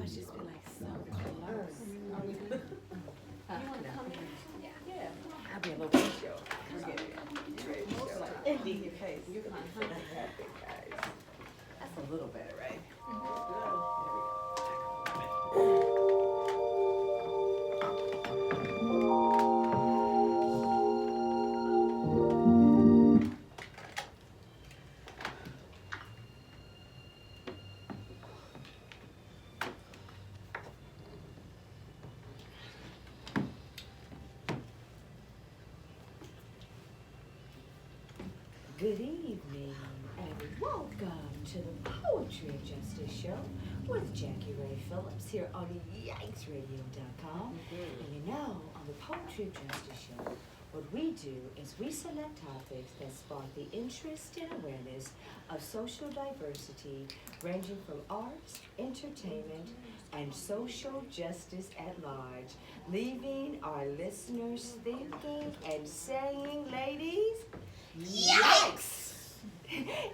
must just be like so close. You want to come in? Yeah. I'll be a little bit short. Indeed, your case. You can That's a little better, right? Good evening and welcome to the Poetry of Justice Show with Jackie Ray Phillips here on YikesRadio.com. And you know, on the Poetry of Justice Show, what we do is we select topics that spark the interest and awareness of social diversity ranging from arts, entertainment, and social justice at large, leaving our listeners thinking and saying, ladies, yikes!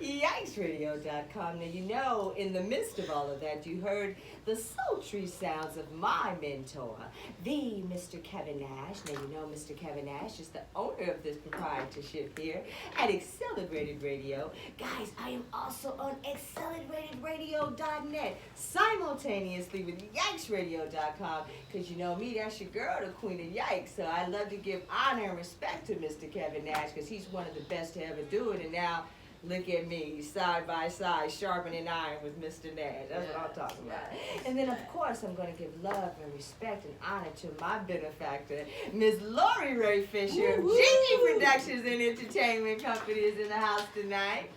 YikesRadio.com. Now, you know, in the midst of all of that, you heard the sultry sounds of my mentor, the Mr. Kevin Nash. Now, you know Mr. Kevin Nash is the owner of this proprietorship here at Accelerated Radio. Guys, I am also on AccelerateRadio.net, simultaneously with YikesRadio.com, because you know me, that's your girl, the Queen of Yikes. So I love to give honor and respect to Mr. Kevin Nash, because he's one of the best to ever do it, and now look at me, side by side, sharpening iron with Mr. Nash. That's what I'm talking about. And then, of course, I'm going to give love and respect and honor to my benefactor, Miss Lori Ray Fisher of Jinky Productions and Entertainment Company is in the house tonight.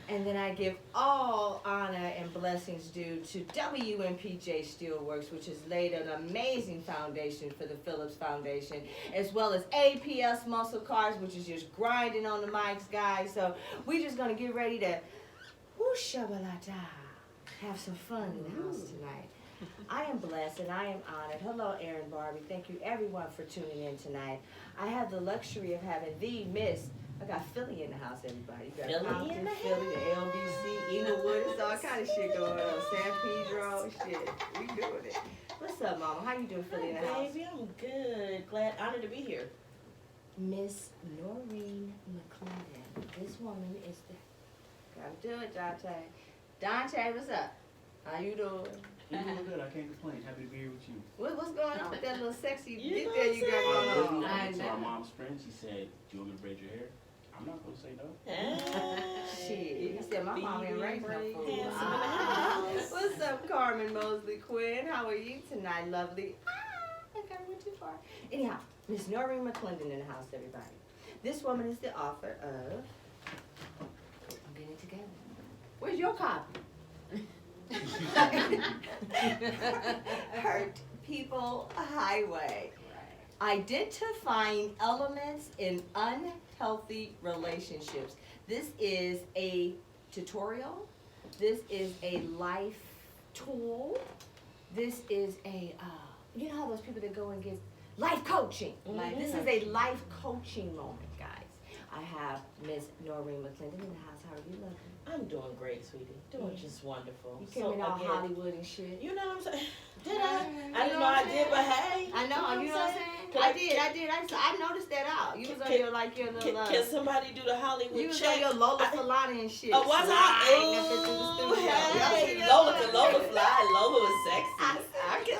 And then I give all honor and blessings due to WMPJ Steelworks, which has laid an amazing foundation for the Phillips Foundation, as well as APS Muscle Cars, which is just grinding on the mics, guys. So we're just going to get ready to whoo-shabalata, have some fun in the house tonight. I am blessed and I am honored. Hello, Aaron Barbie. Thank you, everyone, for tuning in tonight. I have the luxury of having the Miss. I got Philly in the house, everybody. You got Compton, Philly, the LBC, Inglewood, it's all kind of shit going on. San Pedro, shit. We doing it. What's up, Mama? How you doing, Philly in the house? Baby, I'm good. Honored to be here. Miss Noreen McClendon. This woman is the... Gotta do it, Dante. Dante, what's up? How you doing? I'm doing good. I can't complain. Happy to be here with you. What's going on with that little sexy You dick know there you got what I'm going on? I went to our mom's friend. She said, "Do you want me to braid your hair?" I'm not gonna say no. Shit, he said my mom ain't raised no fool. Handsome in the house. What's up, Carmen Mosley Quinn? How are you tonight, lovely? I think I went too far. Anyhow, Miss Noreen McClendon in the house, everybody. This woman is the author of I'm Getting It Together. Where's your copy? Hurt People Highway. Identifying elements in unhealthy relationships. This is a tutorial. This is a life tool. This is a, you know how those people that go and get life coaching? Like, this is a life coaching moment, guys. I have Miss Noreen McClendon in the house. How are you looking? I'm doing great, sweetie. Doing just wonderful. You came in all Hollywood and shit. You know what I'm saying? Did I? I didn't know I did, but hey. I know, you know what I'm saying? I noticed that out. You was on your, like, your little, Can somebody do the Hollywood you was check? on your Lola Falana and shit. Oh, was sliding up into the Ooh, studio. hey, Yeah. Lola fly. Lola was sexy.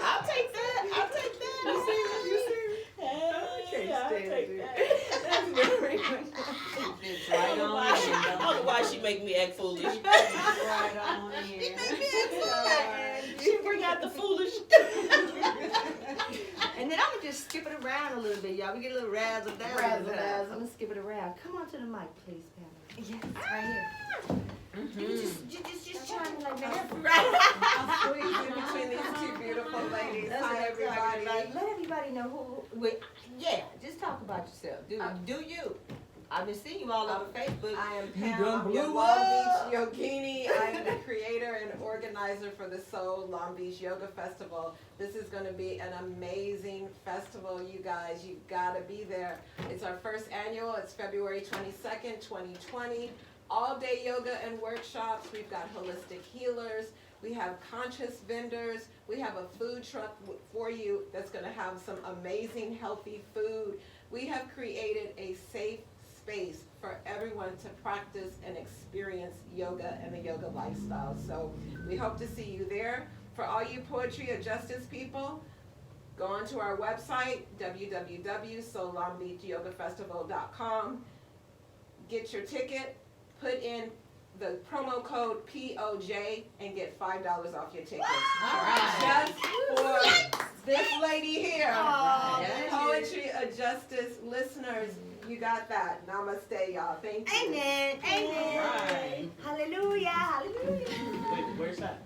I'll take that. I'll take that. You see? You see? Hey, I'll take that. That's very much. It's right on. I don't know why she make me act foolish. Right on in. She bring out the foolish. And then I'm gonna just skip it around a little bit, y'all. We get a little razzle dazzle. I'm gonna skip it around. Come on to the mic, please, Pamela. Yes, right here. You just chime in like that. I'm squeezed in between these two beautiful ladies. That's Hi, what I'm talking everybody. about. Let everybody know who. Wait, yeah. Just talk about yourself. Do you? I've been seeing you all over Facebook. I am You Pam. done I'm blew your Long Beach Yogini. I'm the creator and organizer for the Soul Long Beach Yoga Festival. This is going to be an amazing festival, you guys. You got to be there. It's our first annual. It's February 22nd, 2020. All-day yoga and workshops. We've got holistic healers. We have conscious vendors. We have a food truck for you that's going to have some amazing healthy food. We have created a safe space for everyone to practice and experience yoga and the yoga lifestyle. So we hope to see you there. For all you Poetry of Justice people, go onto our website, www.SoulLongBeachYogaFestival.com. Get your ticket, put in the promo code POJ, and get $5 off your ticket. All right. Just for this lady here. Oh, Poetry of Justice listeners, you got that. Namaste, y'all. Thank you. Amen. Amen. Right. Hallelujah. Hallelujah. Wait, where's that?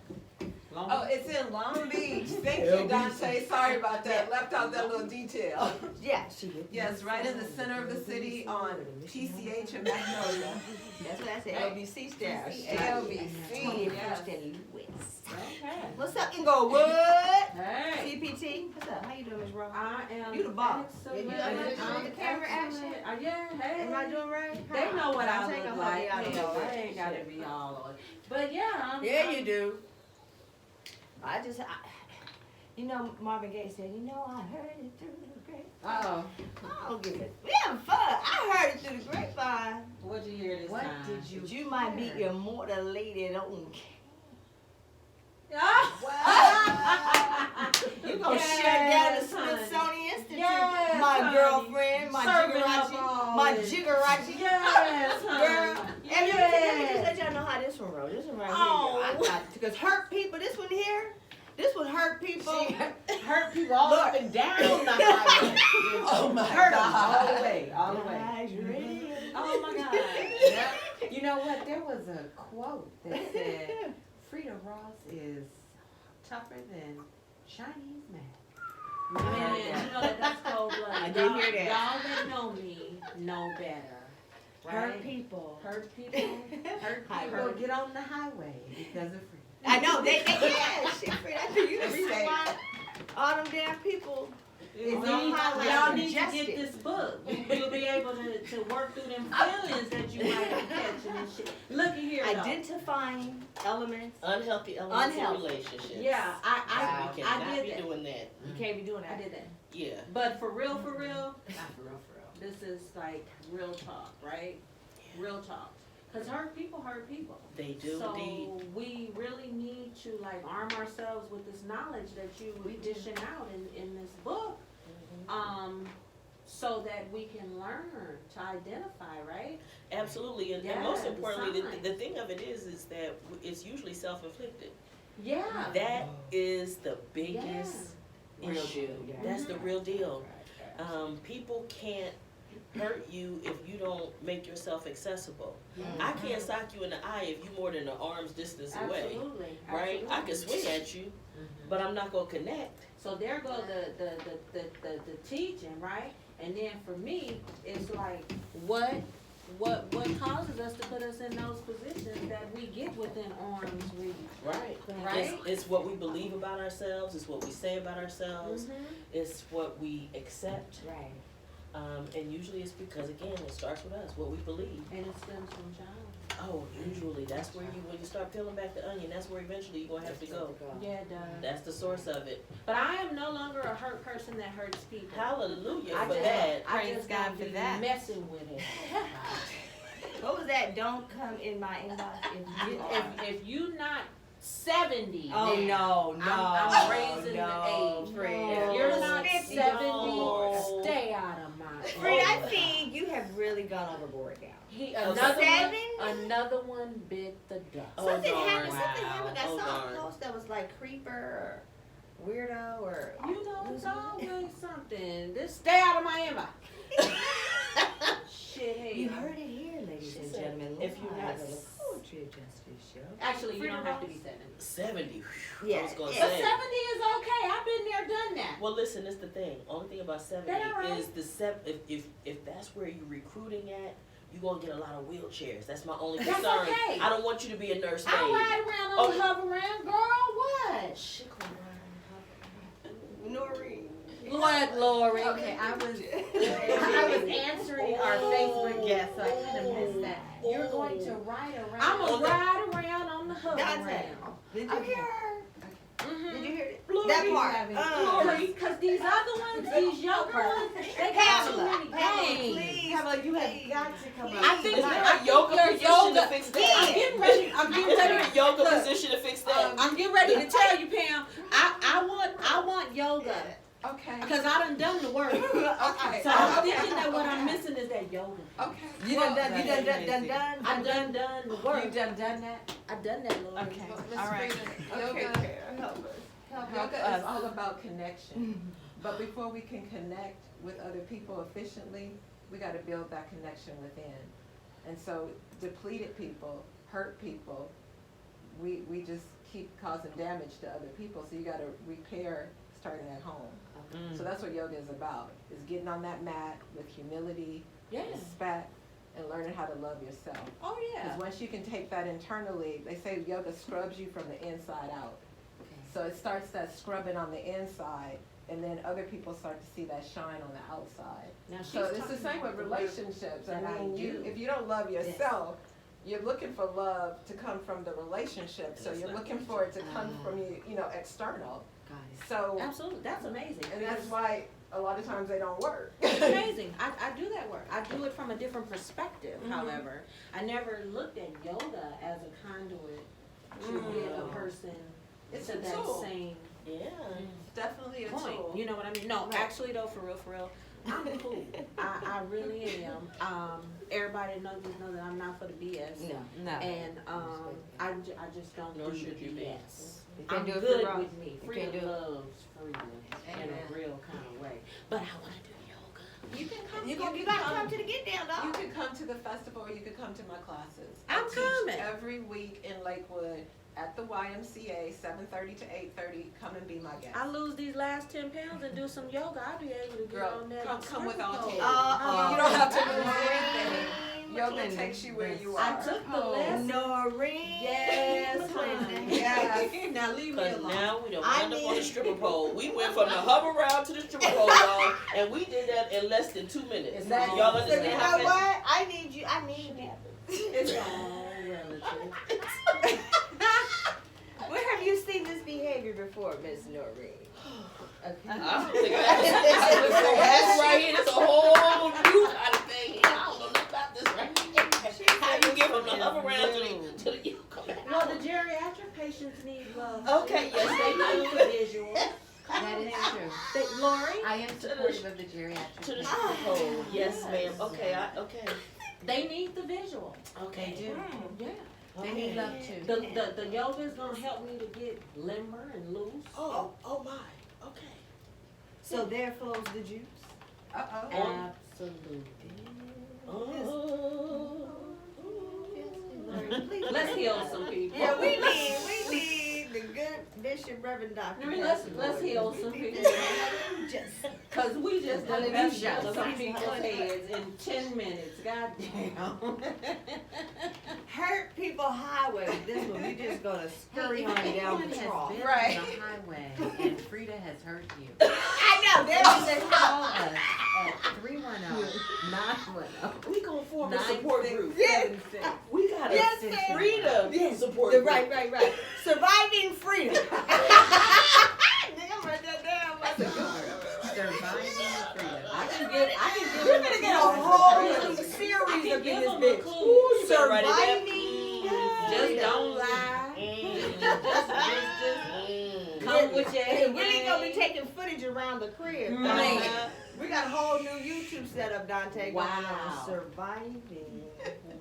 Oh, it's in Long Beach. Thank you, Dante. Sorry about that. Left out that little detail. Yeah, she did. Yes, right in the center of the city on TCH and Magnolia. That's what I said. LBC style. LBC, 21st and Lewis. Okay. What's up, Inglewood? Hey. CPT. What's up? How you doing, Miss Ross? I am. You the boss. excellent. Yeah, you understand the camera Excellent. Yeah, hey. Am I doing right? They know what I I'll take look them like. all the Hell, way. I ain't gotta be all on it. But yeah, Yeah, you do. You know, Marvin Gaye said, I heard it through the grapevine. Oh, I don't give it. We having fun. I heard it through the grapevine. what'd you hear this What time? did you might be immortalated on Ah! You gonna Yes, shut down the honey. Smithsonian Institute, Yes, my honey. girlfriend, my Serving up jiggerachi, all my this. jiggerachi. Yes, Girl, honey. and let me just Yes. let y'all know how this one roll. This one right Oh. here, because hurt people. This one here, this one hurt people. Hurt people all up and down the highway. Oh my Hurt 'em God. all the way, all the way. Guys, ready? Oh my God. Yeah. You know what? There was a quote that said, Frida Ross is tougher than Chinese man. Man, you know that's cold blooded. I did hear that. Y'all that know me know better. Hurt Right? people. Hurt people. Hurt I people heard. get on the highway because of Frida. I know they yeah, shit, Fred. I think you the reason Respect. why all them damn people. Y'all It's on highlights y'all and need to adjusted. get this book. You'll be able to work through them feelings that you might be catching and shit. Look at here though. Identifying elements. Unhealthy elements Unhealthy. in relationships. Yeah, We I cannot did be that. doing that. You can't be doing I that. did that. Yeah. But for real, Not for real, this is like real talk, right? Real talk. Cause hurt people. They do So indeed. we really need to like arm ourselves with this knowledge that you were dishing out in this book, so that we can learn to identify, right? Absolutely. And, Yeah, most the importantly, signs. the thing of it is that it's usually self-inflicted. Yeah. That is the biggest Real issue. deal, yeah. That's the real deal. People can't hurt you if you don't make yourself accessible. I can't sock you in the eye if you're more than an arm's distance away. Absolutely. Right? I can Absolutely. swing at you, but I'm not gonna connect. So there go the teaching, right? And then for me, it's like what causes us to put us in those positions that we get within arm's reach, Right. right? It's what we believe about ourselves. It's what we say about ourselves. Mhm. It's what we accept. Right. And usually it's because, again, it starts with us, what we believe. And it stems from childhood. Oh, usually that's where when you start peeling back the onion, that's where eventually you're going to have to go. Yeah, it does. That's the source of it. But I am no longer a hurt person that hurts people. Hallelujah I for just, that. I Praise just God don't for be that. messing with it. What was that? Don't come in my inbox if you are. If you not 70, Oh now, no, I'm raising no, the age. Fred. If you're not 50. 70, No. stay out of my Fred, I think you have really gone overboard now. Another one bit the dust. Oh, Something darn. happened. Something happened. I Oh, saw darn. a post that was like creeper or weirdo or. You know, it's always something. Just stay out of my inbox. Shit, hey. You heard it here, ladies She and said, gentlemen. if you're live not on the Poetry of Justice show. Actually, you Frida don't have to be Ross? 70. 70. whew, Yeah, I was going to yeah. But 70 say. is okay. I've been there, done that. Well, listen, that's the thing. Only thing about 70 That all right? is if that's where you're recruiting at, you're going to get a lot of wheelchairs. That's my only That's concern. okay. I don't want you to be a nurse I maid. ride around on the hover around, girl. What? Shit, go Nori. What, Lori? Okay, I was answering our Facebook guest, so I kind of missed that. You're going to ride around. I'm Oh, gonna ride around on the hover Dante. around. Did you hear her? Did you hear it? Glory. That part. Glory. Cause these other ones, these yoga ones, they got too many games. Please. Pamela, you have got to come up. I think Is I there a think yoga your position to yoga- fix I'm that? getting ready. I'm getting Is there ready. a yoga Look, position to fix that? I'm getting ready to tell you, Pam. I want yoga Okay. because I done the work. Okay. So I'm thinking that what I'm missing is that yoga. Okay. You done done I done the work. You done that? I done that, Lord. Okay. Well, Ms. All right. Frieda, Okay, yoga, help us. yoga is all about connection. But before we can connect with other people efficiently, we gotta build that connection within. And so depleted people, hurt people, we just keep causing damage to other people. So you gotta repair starting at home. So that's what yoga is about, is getting on that mat with humility, Yes. respect, and learning how to love yourself. Oh yeah. Because once you can take that internally, they say yoga scrubs you from the inside out. So it starts that scrubbing on the inside, and then other people start to see that shine on the outside. Now she's So it's the talking same with about the work relationships. that I I mean, do. if you don't love yourself, you're looking for love to come from the relationship. So That's you're not looking for it to come from you know, external. Got it. So, Absolutely, that's amazing. and that's why a lot of times they don't work. It's amazing. I do that work. I do it from a different perspective, Mhm. however. I never looked at yoga as a conduit to get a person It's to a that tool. same Yeah. Definitely a point. tool. You know what I mean? No, Right. actually though, for real, I'm cool. I really am. Everybody knows that I'm not for the BS. No. No. And I just don't Nor do should the you be. BS. You can't I'm do it for good Ross. with me. You can't Freedom do it. loves freedom in Amen. a real kind of way. But I want to do yoga. You can come. You can gotta come to the get down, You dog. can come to the festival, or you can come to my classes. I'm I teach coming. every week in Lakewood at the YMCA, 7:30 to 8:30. Come and be my guest. I lose these last 10 pounds and do some yoga, I'll be able to get Girl, on that. come with all strength 10. pole. You don't have to lose anything. Yoga Clinton. takes you where you I are. took the lesson. Noreen. Yes, honey. Yes. Now leave me Cause alone. now we done I wound up on the need- stripper pole. We went from the hover round to the stripper pole, y'all, and we did that in less than 2 minutes. Exactly. Y'all So you understand how know fast? what? I need you. It's all relative. Where have you seen this behavior before, Miss Noreen? Okay. I don't think that's right here. That's a whole new kind of thing here. I don't know nothing about this right here. How you get from the hover round to the you come back. Well, the geriatric patients need love. Okay, yes, they They do. need visual. That is true. Lori, I am supportive of the geriatric. To the clinic. stripper pole. Yes, Yes. ma'am. Okay, okay. they need the visual. Okay. They do. Yeah. They need love too. The yoga is gonna help me to get limber and loose. Oh my. Okay. So there flows the juice. Uh-oh. Absolutely. Oh. Let's heal some people. Yeah, we need the good Bishop Reverend Dr. Let's heal some people. Just Cause we just done Hallelujah. messed up some people's heads in 10 minutes. Goddamn. hurt people highway. This one we just gonna scurry on down the trough. Been Right. on the highway and Frida has hurt you. I know there was a Call us at 310-910. We gonna form a support group. Yeah. We got a Yes, ma'am. freedom Yes. support The group. right. Surviving freedom. Nigga, write that down. That's a good one. Surviving freedom. I can give We're them gonna a get a clue. whole new I series can up in give this them a bitch. clue. You better write it down. Surviving. Just don't lie. Mm. Come with your Hey, A we ain't gonna be game. taking footage around the crib. Man. We got a whole new YouTube setup, Dante. going on. Wow. Surviving.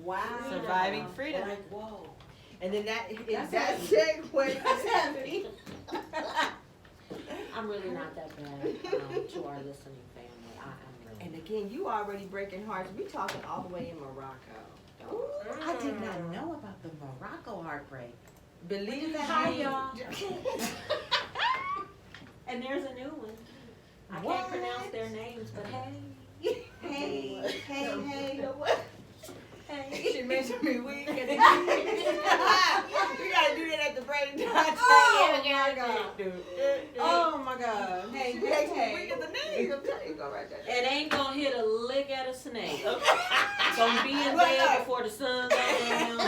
Wow. Surviving freedom. Like, whoa. And then that That's that heavy. segue. That's heavy. I'm really not that bad to our listening family. I'm really. And again, you already breaking hearts. We talking all the way in Morocco. Ooh, I did not know about the Morocco heartbreak. Believe that. Hi, y'all. And there's a new one. I What? can't pronounce their names, but hey. Hey. You know You know what? She mentioned me weak. We gotta do that at the break. Oh my God. Oh my God. Hey, she makes me weak at the knees. I'm telling you, go right there. It ain't gonna hit a lick at a snake. Gonna be in Right. bed before the sun goes down,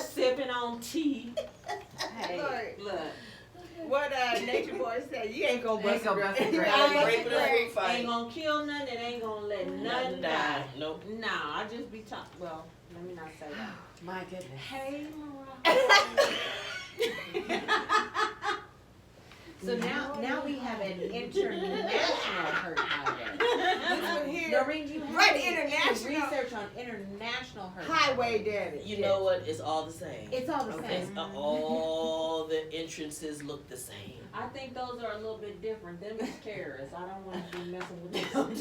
sipping on tea. Hey, Look. look. What Nature Boy said, you ain't gonna bust Ain't a gonna grape. bust a grape. Ain't Grape in a fruit fight. Ain't gonna kill nothing. It ain't gonna let nothing die. Nope. Nah, I just be talking. Well, let me not say that. My goodness. Hey, Mariah. So now we have an international hurt highway. This one here, Noreen, you have Right, to do international. research on international hurt highway damage. You know what? It's all the same. It's all the same. It's all the entrances look the same. I think those are a little bit different. Them is terrorists. I don't want to be messing with them.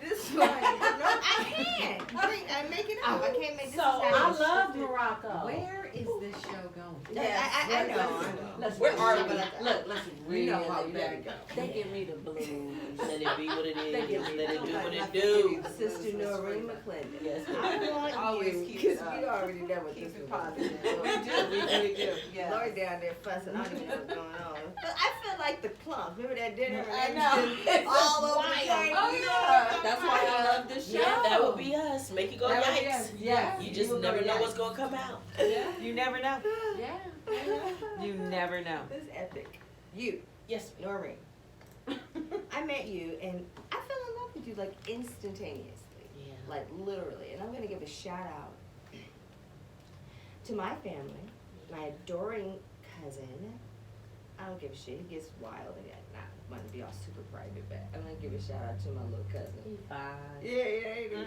This one, no, I can't. I make it up. I can't make this. So is I how it's love scripted. Morocco. Where is this show going? Yeah, I know. Let's Where are really, we? Look, let's really You know how we better gotta go. They give me the blues. Let it be what it is. Thank you. Let it do what it do. Sister Noreen McClendon. Yes. I want Always you, keep it because up. we already know what Keep this it is. positive. We do. Yeah. Lori down there fussing. I don't even know what's going on. But I feel like the clump. Remember that dinner? I And know. everything all over the Wild. table? Oh, You know yeah. what I'm That's why I love this show. Yeah, that would be us. Make it go That would be yikes. us. Yes. You just will never go know yikes. what's gonna come out. You never know. Yeah. You never know. This is epic. You, Yes. Noreen. I met you and I fell in love with you like instantaneously. Yeah. Like literally. And I'm gonna give a shout out to my family, my adoring cousin. I don't give a shit. He gets wild and not want to be all super private, but I'm gonna give a shout out to my little cousin. Yeah,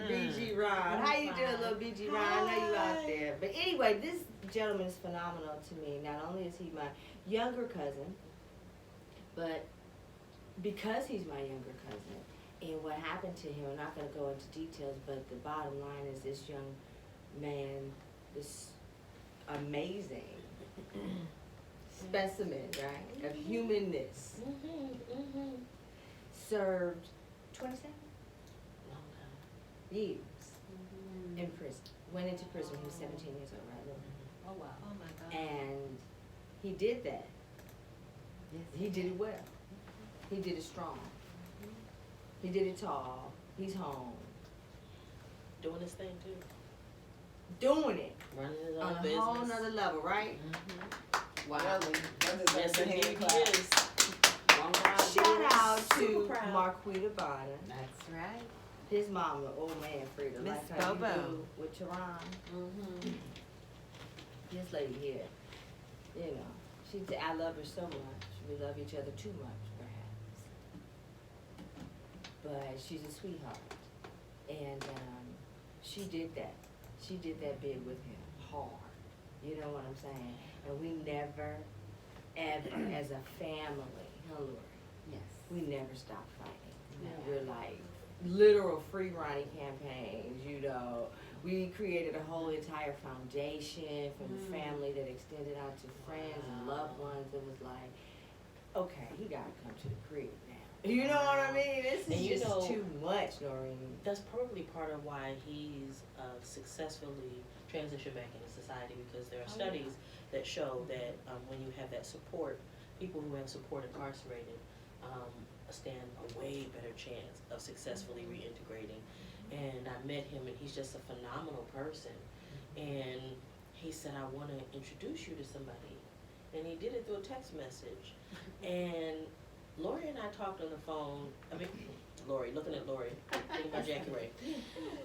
BG Ron. How you doing, little BG Ron? I know you out there. But anyway, this gentleman is phenomenal to me. Not only is he my younger cousin, but because he's my younger cousin, and what happened to him, I'm not gonna go into details, but the bottom line is this young man, this amazing specimen, right, of humanness, served 27 Long time. years in prison. Went into prison when he was 17 years old, right? Lily? Oh wow. Oh my God. And he did that. Yes. He did it well. He did it strong. He did it tall. He's home. Doing his thing too. Doing it Running his on own a business. whole nother level, right? Wow. Really? That Yes, deserves a indeed hand he clap. is. Shout out Super to proud. Marquita Bonner, That's right. his mama, old man Frida, Miss like how you Bobo. do with Tehran. Mm-hmm. This lady here, you know, I love her so much. We love each other too much, perhaps. But she's a sweetheart, and she did that. She did that big with him, hard. You know what I'm saying? And we never, ever, as a family, huh, Lori? Yes. We never stopped fighting. No. We're like literal free Ronnie campaigns, you know. We created a whole entire foundation for the family that extended out to friends and loved ones. It was like, okay, he gotta come to the crib now. You know what I mean? This And is you just know- too much, Noreen. That's probably part of why he's successfully transitioned back into society, because there are studies that show that when you have that support, people who have support incarcerated stand a way better chance of successfully reintegrating. And I met him, and he's just a phenomenal person. And he said, I want to introduce you to somebody. And he did it through a text message. And Lori and I talked on the phone. I mean, Lori, looking at Lori, thinking about Jackie Ray.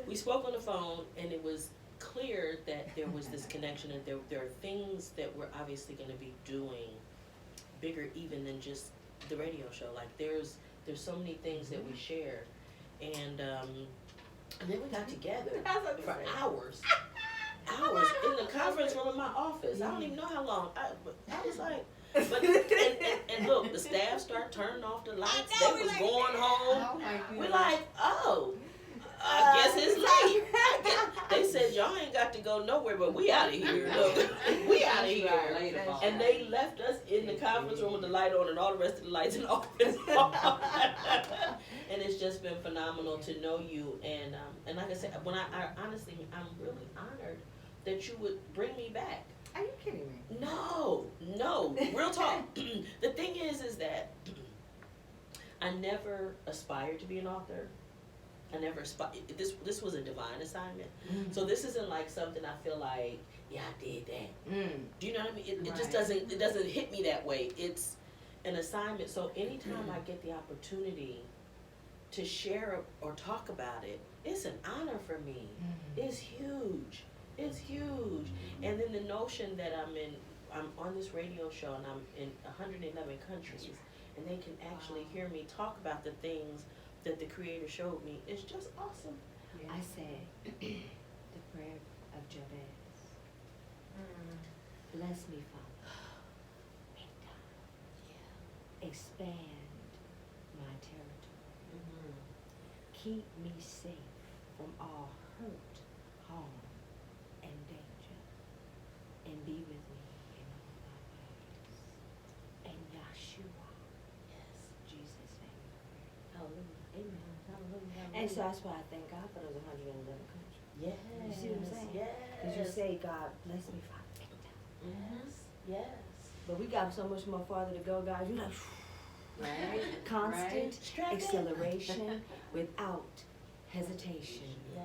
We spoke on the phone, and it was clear that there was this connection, and there are things that we're obviously going to be doing bigger even than just the radio show. Like there's so many things that we share, and then we got together for hours in the conference room in my office. I don't even know how long. I was like, but and look, the staff started turning off the lights. They was going home. Oh my We're goodness. like, oh, I guess it's late. They said y'all ain't got to go nowhere, but we out of here. Look, we out of here. Later, Bob. And they left us in the conference room with the light on and all the rest of the lights and off. And it's just been phenomenal to know you. And like I said, when I honestly, I'm really honored that you would bring me back. Are you kidding me? No, real talk. The thing is that I never aspired to be an author. I never aspired. This was a divine assignment. So this isn't like something I feel like, yeah, I did that. Do you know what I mean? It just doesn't hit me that way. It's an assignment. So anytime I get the opportunity to share or talk about it, it's an honor for me. It's huge. It's huge. And then the notion that I'm on this radio show and I'm in 111 countries and they can actually hear me talk about the things that the Creator showed me is just awesome. I said the prayer of Jabez. Bless me, Father. Expand my territory. Keep me safe from all hurt, harm, and danger. And be with me in all my ways. In Yahshua. Yes. Jesus' name. Hallelujah. Amen. Hallelujah. And so that's why I thank God for those 111 countries. Yes. You see what I'm saying? Yes. Because you say, God, bless me, Father. Yes. Yes. But we got so much more farther to go, guys. You're like, Right? constant Strap in. acceleration without hesitation. Yes.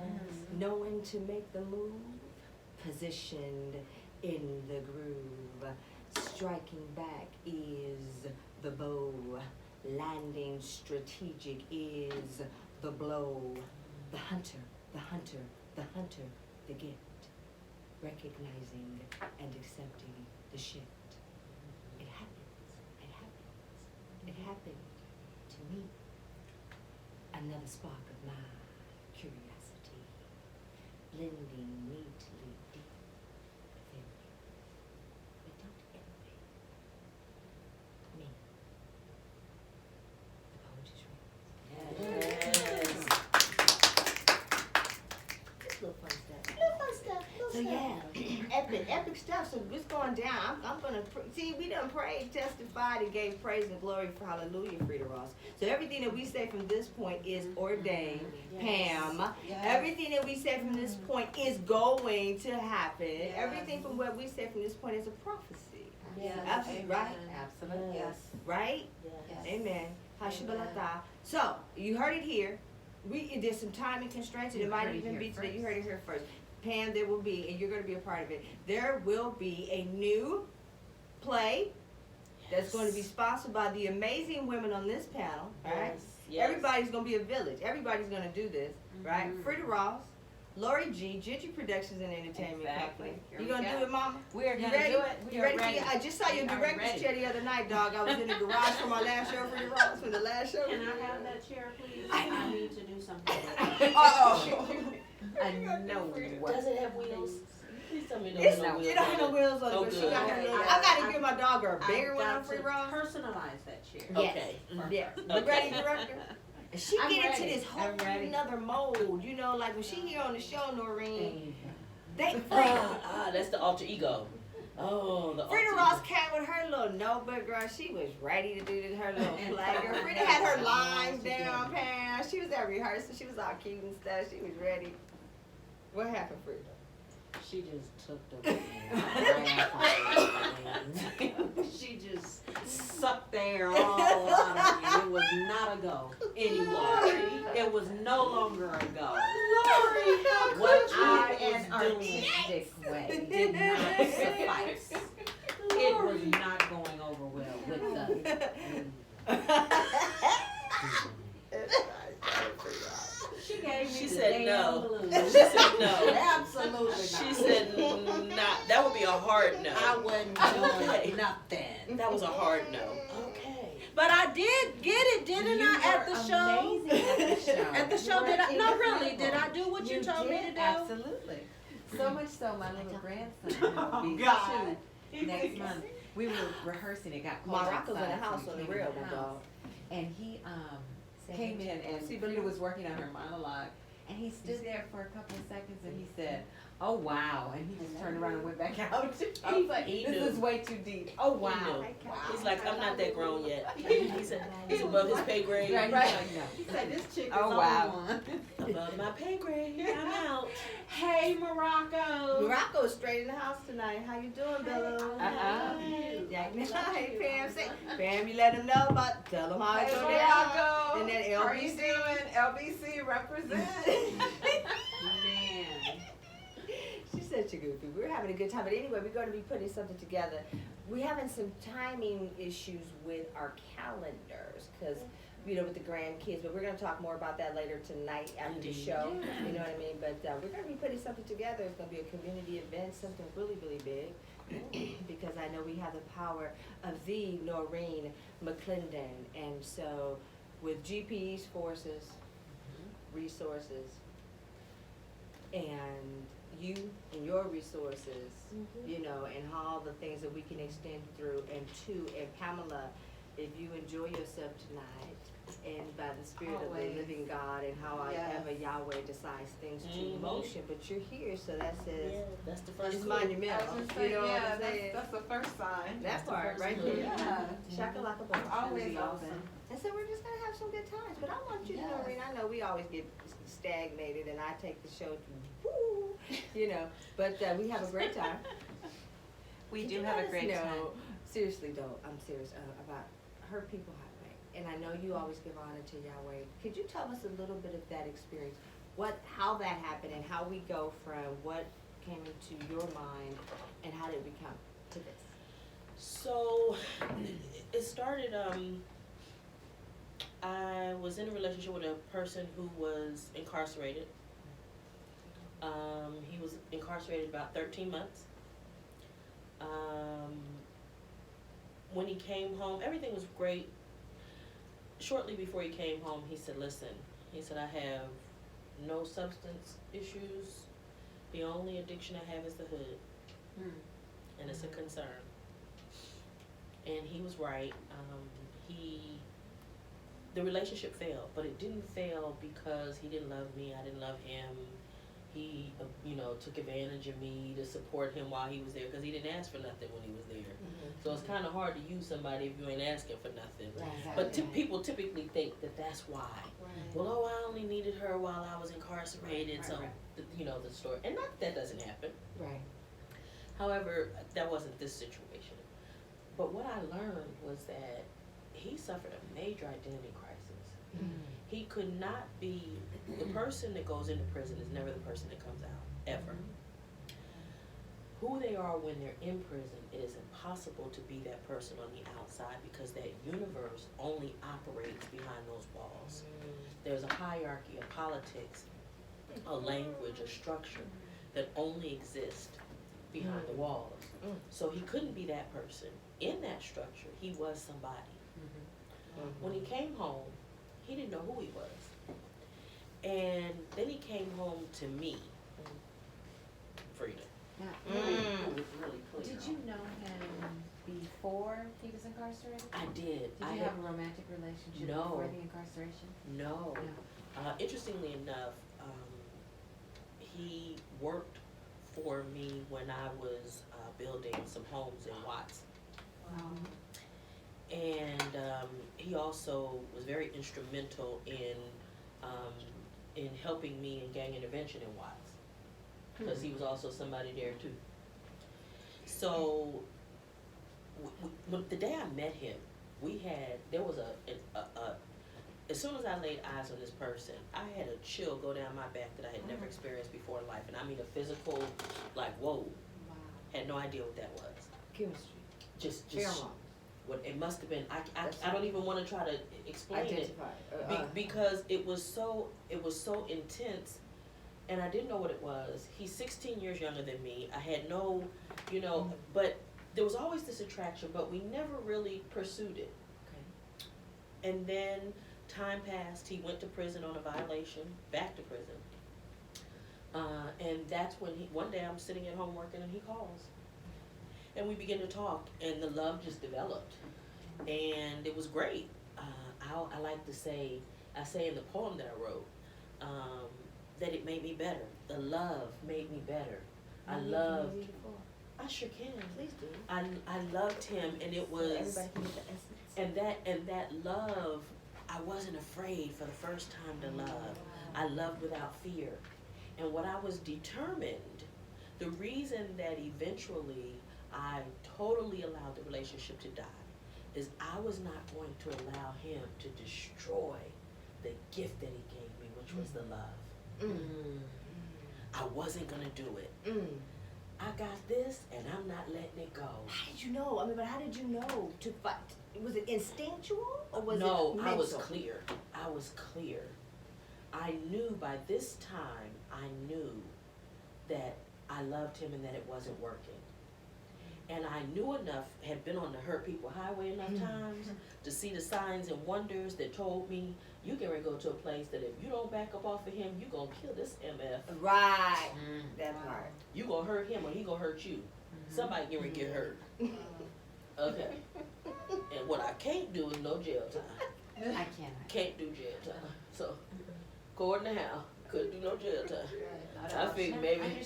Knowing to make the move, positioned in the groove. Striking back is the bow. Landing strategic is the blow. The hunter, the hunter, the hunter, the gift. Recognizing and accepting the shift. It happens. It happens. It happened to me. Another spark of my curiosity, blending neatly deep within you. But don't envy me. The poet is ready. Yes. Just a little fun stuff. So yeah, epic stuff. So it's going down. I'm gonna see. We done prayed, testified, and gave praise and glory for Hallelujah, Frida Ross. So everything that we say from this point is ordained, Pam. Yes. Everything that we say from this point is going to happen. Everything from what we say from this point is a prophecy. Yes. Absolutely right. Absolutely. Yes. Right? Yes. Amen. Hashibalata. So you heard it here. There's some timing constraints, and it might even be today. You heard it here first. Pam, there will be, and you're going to be a part of it, there will be a new play that's going to be sponsored by the amazing women on this panel, right? Yes. Everybody's going to be a village. Everybody's going to do this, right? Frida Ross, Lori G, Gigi Productions and Entertainment Exactly. Company. Here You we going to go. do it, Mama? We are You going ready? to do it. We You are ready? ready. I just saw your We are director's ready. chair the other night, dog. I was in the garage for my last show, Frida Ross, for the last show. Can I have that chair, please? I need to do something with it. Uh-oh. I know what. Does it have wheels? Please tell me It's, no it wheels. don't have no wheels on it, Oh, but she good. got her Okay, little, I- I gotta I- give my dog a bigger I've one on got Free to Ross. personalize that chair. Okay. Yeah. You Okay. ready, director? And she I'm get into ready. this whole I'm ready. another mode, you know, like when she here on the show, Noreen, they That's the alter ego. Oh, the alter Frida ego. Ross came with her little notebook, girl. She was ready to do this, her little flag. Girl, Frida had her lines down, Pam. She was at rehearsal. She was all cute and stuff. She was ready. What happened, Frida? She just took the right off my She just sucked the air all out of me. It was not a go anymore. It was no longer a go. Lori, how What could you? I An was doing artistic way. did not suffice. It was not going over well with the. She gave me She the said damn no. blues. She said no. Absolutely not. She said not. That would be a hard no. I wasn't Okay. doing nothing. That was a hard no. Okay. But I did get it, didn't I, at the show? Amazing at the show. At the show, did I? No, really, did I do what you told me to did, do? Absolutely. So much so, my little grandson will be God. 2 next month. We were rehearsing. It got cold Morocco's in the outside, so house we on the came in real, the my house. dog. And he came in, and Frida was working on her monologue, And he stood there for a couple of seconds and he said, "Oh wow," and he just turned around and went back out. I was like, He "This knew. is way too deep." Oh He wow. knew. He's like, I'm not that grown yet. He said, he's above his pay grade. Right, Right. he's like, no. He said, this chick is Oh, on wow. one. Above my pay grade. I'm out. Hey, Morocco. Morocco's straight in the house tonight. How you doing, Bella? Yeah, hey, Pam. Say, Pam, you let him know about. Tell him how Hey, it go down. Morocco. And then How are you LBC. doing? LBC represent. Man. She's such a goofy. We're having a good time. But anyway, we're going to be putting something together. We're having some timing issues with our calendars because, with the grandkids. But we're going to talk more about that later tonight after the Indeed. show. You know what I mean? But we're going to be putting something together. It's going to be a community event, something really, really big. Because I know we have the power of the Noreen McClendon. And so with GPE's forces, resources, and you and your resources, and all the things that we can extend through, and Pamela, if you enjoy yourself tonight, and by the Spirit of Always. the living God, and however Yahweh decides things to motion, but you're here, so that says, Yeah, that's the first it's clue. monumental, I was gonna say, you know what yeah, I'm saying? that's the first sign. That the part first right clue. there. Yeah. Shakalaka boom. Always Cozy awesome. open. And so we're just gonna have some good times. But I want you to know, Yes. Rena, I know we always get stagnated, and I take the show to woo, but we have a great time. We Could do you have let a us great know- time. Seriously though, I'm serious about Her People Highway, and I know you always give honor to Yahweh. Could you tell us a little bit of that experience? How that happened, and how we go from what came into your mind, and how did we come to this? So it started, I was in a relationship with a person who was incarcerated. He was incarcerated about 13 months. When he came home, everything was great. Shortly before he came home, he said, listen, he said, I have no substance issues. The only addiction I have is the hood. And it's a concern. And he was right. The relationship failed, but it didn't fail because he didn't love me, I didn't love him. He, took advantage of me to support him while he was there because he didn't ask for nothing when he was there. So it's kind of hard to use somebody if you ain't asking for nothing. But people typically think that that's why. Well, I only needed her while I was incarcerated, so, the story. And not that doesn't happen. Right. However, that wasn't this situation. But what I learned was that he suffered a major identity crisis. He could not be, the person that goes into prison is never the person that comes out, ever. Who they are when they're in prison, it is impossible to be that person on the outside because that universe only operates behind those walls. There's a hierarchy, a politics, a language, a structure that only exists behind the walls. So he couldn't be that person. In that structure, he was somebody. When he came home, he didn't know who he was. And then he came home to me, Frida. Now, It was really clear. did you know him before he was incarcerated? I did. Did you have a romantic relationship No. before the incarceration? No. No. Interestingly enough, he worked for me when I was building some homes in Watts. And he also was very instrumental in helping me in gang intervention in Watts, because he was also somebody there too. So the day I met him, there was as soon as I laid eyes on this person, I had a chill go down my back that I had never experienced before in life, and I mean a physical, like whoa, had no idea what that was. Chemistry. Just Pheromone. what it must have been. That's I don't even want to try to explain it Identify. because it was so intense, and I didn't know what it was. He's 16 years younger than me. I had no, but there was always this attraction, but we never really pursued it. Okay. And then time passed. He went to prison on a violation, back to prison. And that's when one day I'm sitting at home working and he calls. And we begin to talk, and the love just developed. And it was great. I like to say, I say in the poem that I wrote, that it made me better. The love made me better. I Can you loved. read it for us? I sure can. Please do. I loved him, and it was, Everybody can get the essence. and that love. I wasn't afraid for the first time to love. I loved without fear, and what I was determined. The reason that eventually I totally allowed the relationship to die is I was not going to allow him to destroy the gift that he gave me, which was the love. I wasn't gonna do it. I got this, and I'm not letting it go. How did you know? I mean, but how did you know to fight? Was it instinctual or was No, it mental? I was clear. I was clear. I knew by this time, I knew that I loved him and that it wasn't working. And I knew enough, had been on the hurt people highway enough times to see the signs and wonders that told me, you can go to a place that if you don't back up off of him, you gonna kill this MF. Right. That part. You gonna hurt him or he gonna hurt you. Somebody getting ready to get hurt. Okay. And what I can't do is no jail time. I cannot. Can't do jail time. So, according to Hal, couldn't do no jail time. I think maybe,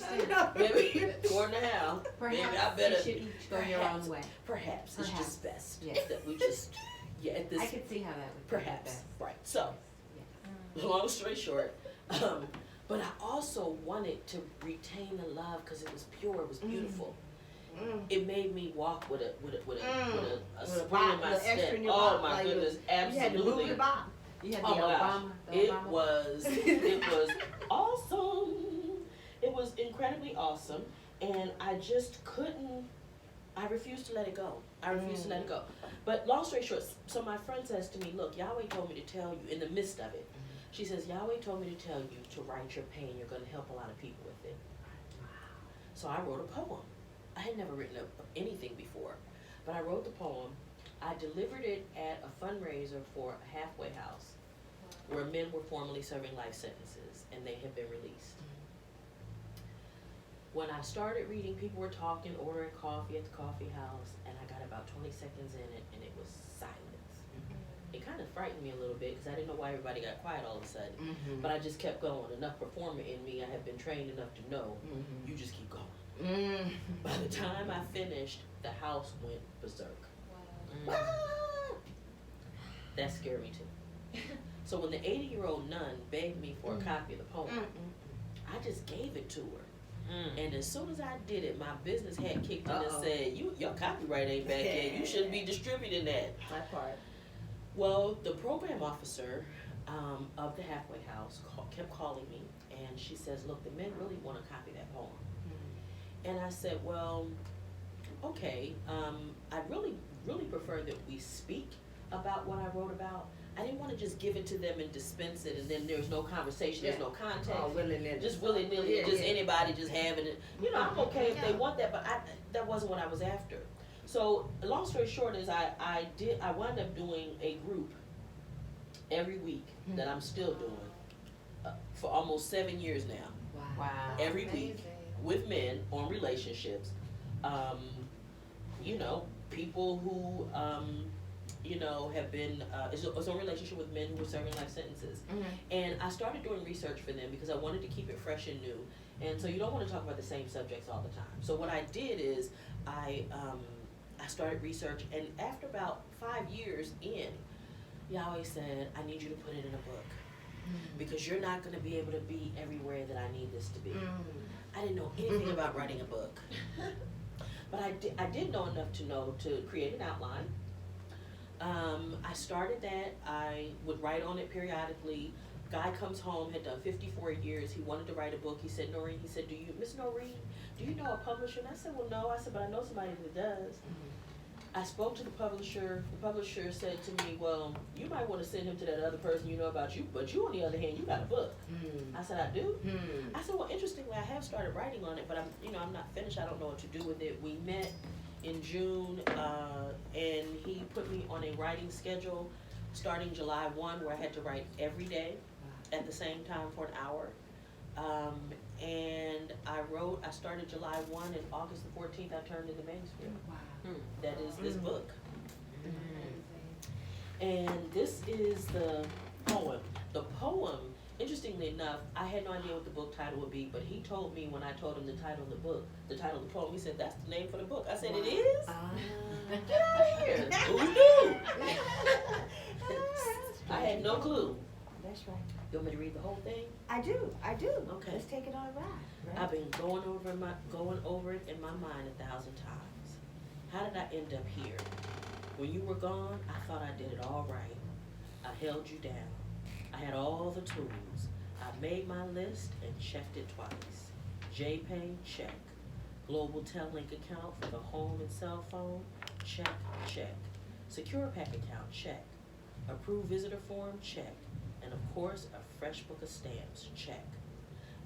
according to Hal, maybe I Perhaps better. you should each go your own way. Perhaps it's just best Yes. that we just, at this. I could see how that would be the Perhaps, best. right. So, long story short, but I also wanted to retain the love because it was pure, it was beautiful. It made me walk with a spring bop, in my little extra step. in your Oh bop, my like goodness, You had to move absolutely. your bop. You had Oh the my gosh, Obama. it was awesome. It was incredibly awesome, and I just couldn't. I refused to let it go. I refused to let it go. But long story short, so my friend says to me, "Look, Yahweh told me to tell you in the midst of it." She says, "Yahweh told me to tell you to write your pain. You're going to help a lot of people with it." So I wrote a poem. I had never written anything before, but I wrote the poem. I delivered it at a fundraiser for a halfway house where men were formerly serving life sentences and they had been released. When I started reading, people were talking, ordering coffee at the coffee house, and I got about 20 seconds in it and it was silence. It kind of frightened me a little bit because I didn't know why everybody got quiet all of a sudden. But I just kept going. Enough performer in me, I had been trained enough to know, you just keep going. By the time I finished, the house went berserk. That scared me too. So when the 80-year-old nun begged me for a copy of the poem, I just gave it to her. And as soon as I did it, my business hat kicked in and said, your copyright ain't back yet. You shouldn't be distributing that. That part. Well, the program officer of the halfway house kept calling me, and she says, look, the men really want to copy that poem. And I said, well, okay, I really prefer that we speak about what I wrote about. I didn't want to just give it to them and dispense it, and then there's no conversation, there's no context. Oh, willy-nilly. Just willy-nilly, just anybody just having it. You know, I'm okay if they want that, but that wasn't what I was after. So, long story short is I wound up doing a group every week that I'm still doing for almost 7 years now. Wow. Every week with men on relationships. You know, people who, you know, have been, is on relationship with men who are serving life sentences. And I started doing research for them because I wanted to keep it fresh and new. And so you don't want to talk about the same subjects all the time. So what I did is I started research, and after about 5 years in, Yahweh said, I need you to put it in a book because you're not going to be able to be everywhere that I need this to be. I didn't know anything about writing a book. But I did know enough to know to create an outline. I started that. I would write on it periodically. Guy comes home, had done 54 years. He wanted to write a book. He said, Noreen, he said, Miss Noreen, do you know a publisher? And I said, well, no. I said, but I know somebody that does. I spoke to the publisher. The publisher said to me, well, you might want to send him to that other person you know about you, but you, on the other hand, you got a book. I said, I do? I said, well, interestingly, I have started writing on it, but I'm not finished. I don't know what to do with it. We met in June, and he put me on a writing schedule starting July 1, where I had to write every day at the same time for an hour. And I started July 1, and August the 14th, I turned in the manuscript. Wow. That is this book. And this is the poem. The poem Interestingly enough, I had no idea what the book title would be, but he told me when I told him the title of the book, the title of the poem, he said, "That's the name for the book." I said, "It is? Get out of here. Who knew?" I had no clue. That's right. You want me to read the whole thing? I do. Okay. Let's take it on a ride. Right? I've been going over it in my mind 1,000 times. How did I end up here? When you were gone, I thought I did it all right. I held you down. I had all the tools. I made my list and checked it twice. JPay, check. Global Telink account for the home and cell phone, check, check. Secure Pack account, check. Approved visitor form, check. And of course, a fresh book of stamps, check.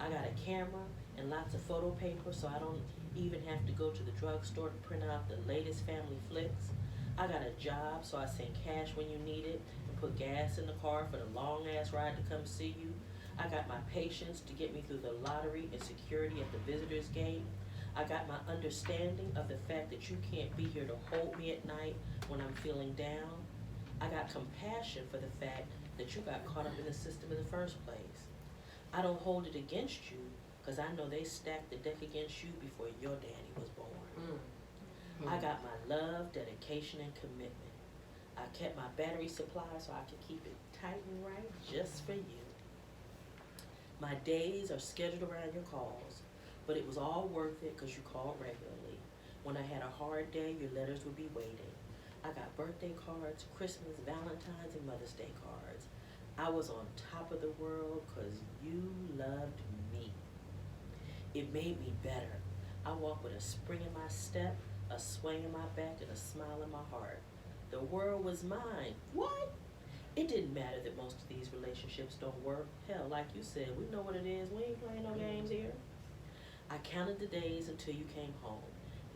I got a camera and lots of photo paper so I don't even have to go to the drugstore to print out the latest family flicks. I got a job so I send cash when you need it and put gas in the car for the long ass ride to come see you. I got my patience to get me through the lottery and security at the visitor's gate. I got my understanding of the fact that you can't be here to hold me at night when I'm feeling down. I got compassion for the fact that you got caught up in the system in the first place. I don't hold it against you because I know they stacked the deck against you before your daddy was born. I got my love, dedication, and commitment. I kept my battery supply so I could keep it tight and right just for you. My days are scheduled around your calls, but it was all worth it because you called regularly. When I had a hard day, your letters would be waiting. I got birthday cards, Christmas, Valentine's, and Mother's Day cards. I was on top of the world because you loved me. It made me better. I walk with a spring in my step, a swing in my back, and a smile in my heart. The world was mine. What? It didn't matter that most of these relationships don't work. Hell, like you said, we know what it is. We ain't playing no games here. I counted the days until you came home.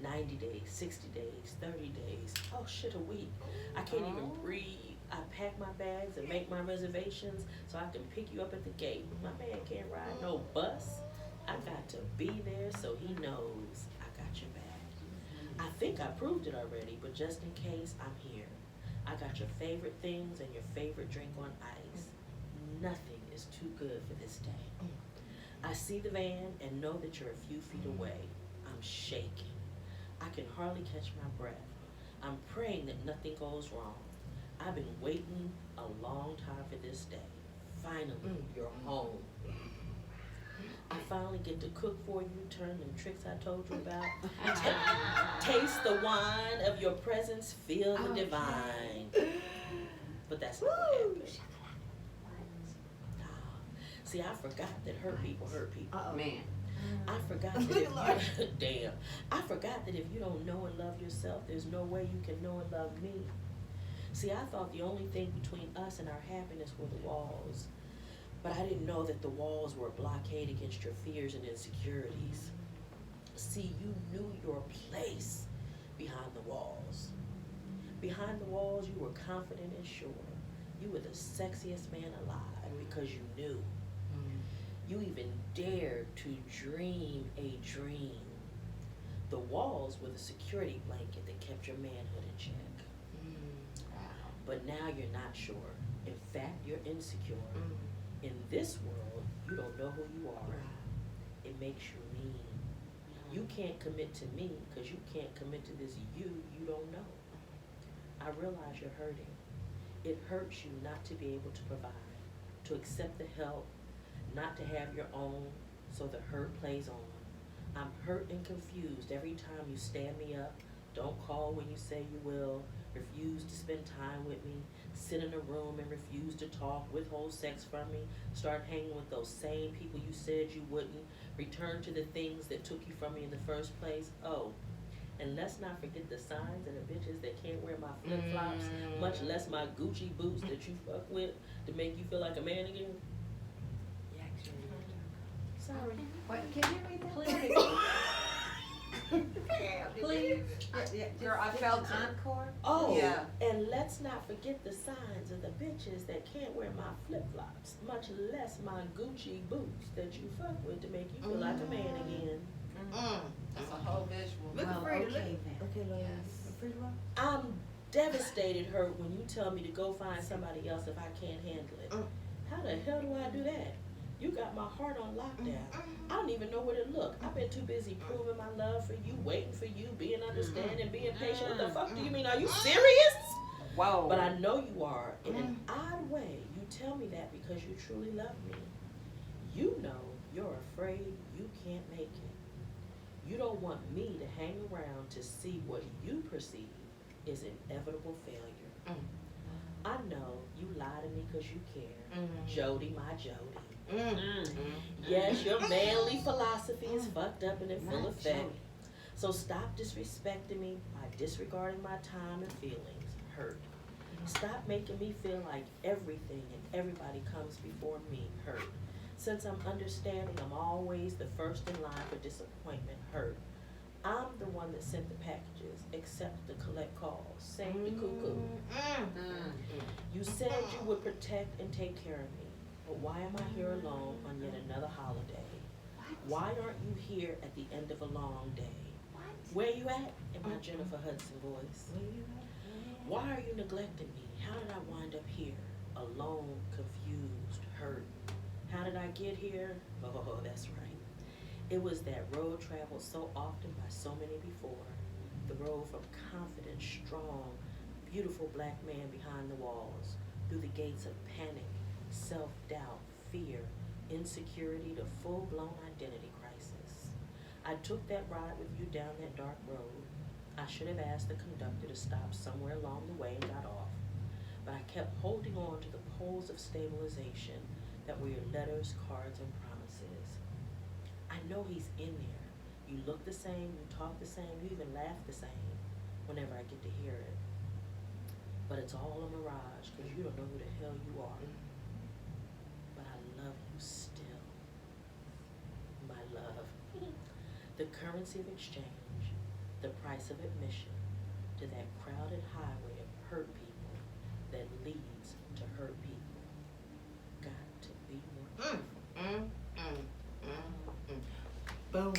90 days, 60 days, 30 days. Oh shit, a week. I can't even breathe. I pack my bags and make my reservations so I can pick you up at the gate. My man can't ride no bus. I got to be there so he knows I got your back. I think I proved it already, but just in case, I'm here. I got your favorite things and your favorite drink on ice. Nothing is too good for this day. I see the van and know that you're a few feet away. I'm shaking. I can hardly catch my breath. I'm praying that nothing goes wrong. I've been waiting a long time for this day. Finally, you're home. I finally get to cook for you, turn them tricks I told you about. Taste the wine of your presence, feel the divine. But that's not what happened. See, I forgot that hurt people hurt people. Man. I forgot that if you, damn, I forgot that if you don't know and love yourself, there's no way you can know and love me. See, I thought the only thing between us and our happiness were the walls. But I didn't know that the walls were a blockade against your fears and insecurities. See, you knew your place behind the walls. Behind the walls, you were confident and sure. You were the sexiest man alive because you knew. You even dared to dream a dream. The walls were the security blanket that kept your manhood in check. But now you're not sure. In fact, you're insecure. In this world, you don't know who you are. It makes you mean. You can't commit to me because you can't commit to this you don't know. I realize you're hurting. It hurts you not to be able to provide, to accept the help, not to have your own, so the hurt plays on. I'm hurt and confused every time you stand me up, don't call when you say you will, refuse to spend time with me, sit in a room and refuse to talk, withhold sex from me, start hanging with those same people you said you wouldn't, return to the things that took you from me in the first place. Oh, and let's not forget the signs and the bitches that can't wear my flip-flops, much less my Gucci boots that you fuck with to make you feel like a man again. Sorry. What, can you read that? Please. Girl, I felt it. Encore? Oh, Yeah. and let's not forget the signs of the bitches that can't wear my flip-flops, much less my Gucci boots that you fuck with to make you feel like a man again. That's a whole visual. Look Well, afraid. okay Look. then. Okay, Lord. Yes. Afraid of what? I'm devastated hurt when you tell me to go find somebody else if I can't handle it. How the hell do I do that? You got my heart on lockdown. I don't even know where to look. I've been too busy proving my love for you, waiting for you, being understanding, being patient. What the fuck do you mean? Are you serious? Whoa. But I know you are. In an odd way, you tell me that because you truly love me. You know you're afraid you can't make it. You don't want me to hang around to see what you perceive is inevitable failure. I know you lie to me because you care. Jody, my Jody. Yes, your manly philosophy is fucked up and in full effect. So stop disrespecting me by disregarding my time and feelings. Hurt. Stop making me feel like everything and everybody comes before me. Hurt. Since I'm understanding I'm always the first in line for disappointment. Hurt. I'm the one that sent the packages, except the collect calls. Sing the cuckoo. You said you would protect and take care of me, but why am I here alone on yet another holiday? Why aren't you here at the end of a long day? Where you at? In my Jennifer Hudson voice. Why are you neglecting me? How did I wind up here? Alone, confused, hurt. How did I get here? Oh, that's right. It was that road traveled so often by so many before. The road from confident, strong, beautiful black man behind the walls, through the gates of panic, self-doubt, fear, insecurity to full-blown identity crisis. I took that ride with you down that dark road. I should have asked the conductor to stop somewhere along the way and got off. But I kept holding on to the poles of stabilization that were your letters, cards, and promises. I know he's in there. You look the same, you talk the same, you even laugh the same whenever I get to hear it. But it's all a mirage because you don't know who the hell you are. But I love you still. My love. The currency of exchange, the price of admission to that crowded highway of hurt people that leads to hurt people. Got to be more careful. Boom.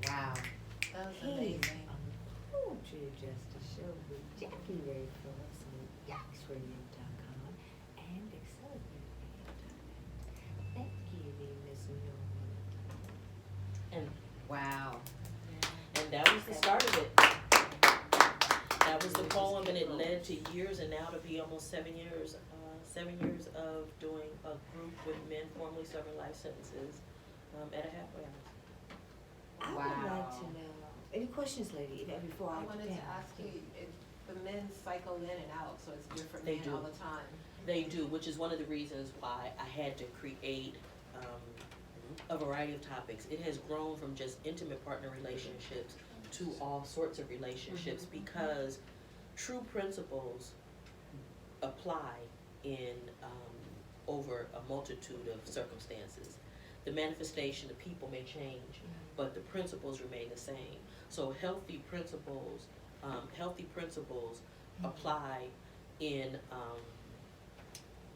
Wow. That was amazing. Oh, True Justice Show with Jackie Ray Phillips on YaksRadio.com and AccelerateRadio.com. Thank you, Miss Norman. And Wow. that was the start of it. That was the poem, and it led to years, and now to be almost 7 years. 7 years of doing a group with men formerly serving life sentences at a halfway house. I would like to know. Any questions, lady, before I I wanted to ask you, if the men cycle in and out, so it's different They men do. all the time. They do, which is one of the reasons why I had to create a variety of topics. It has grown from just intimate partner relationships to all sorts of relationships because true principles apply in over a multitude of circumstances. The manifestation, the people may change, but the principles remain the same. So healthy principles apply in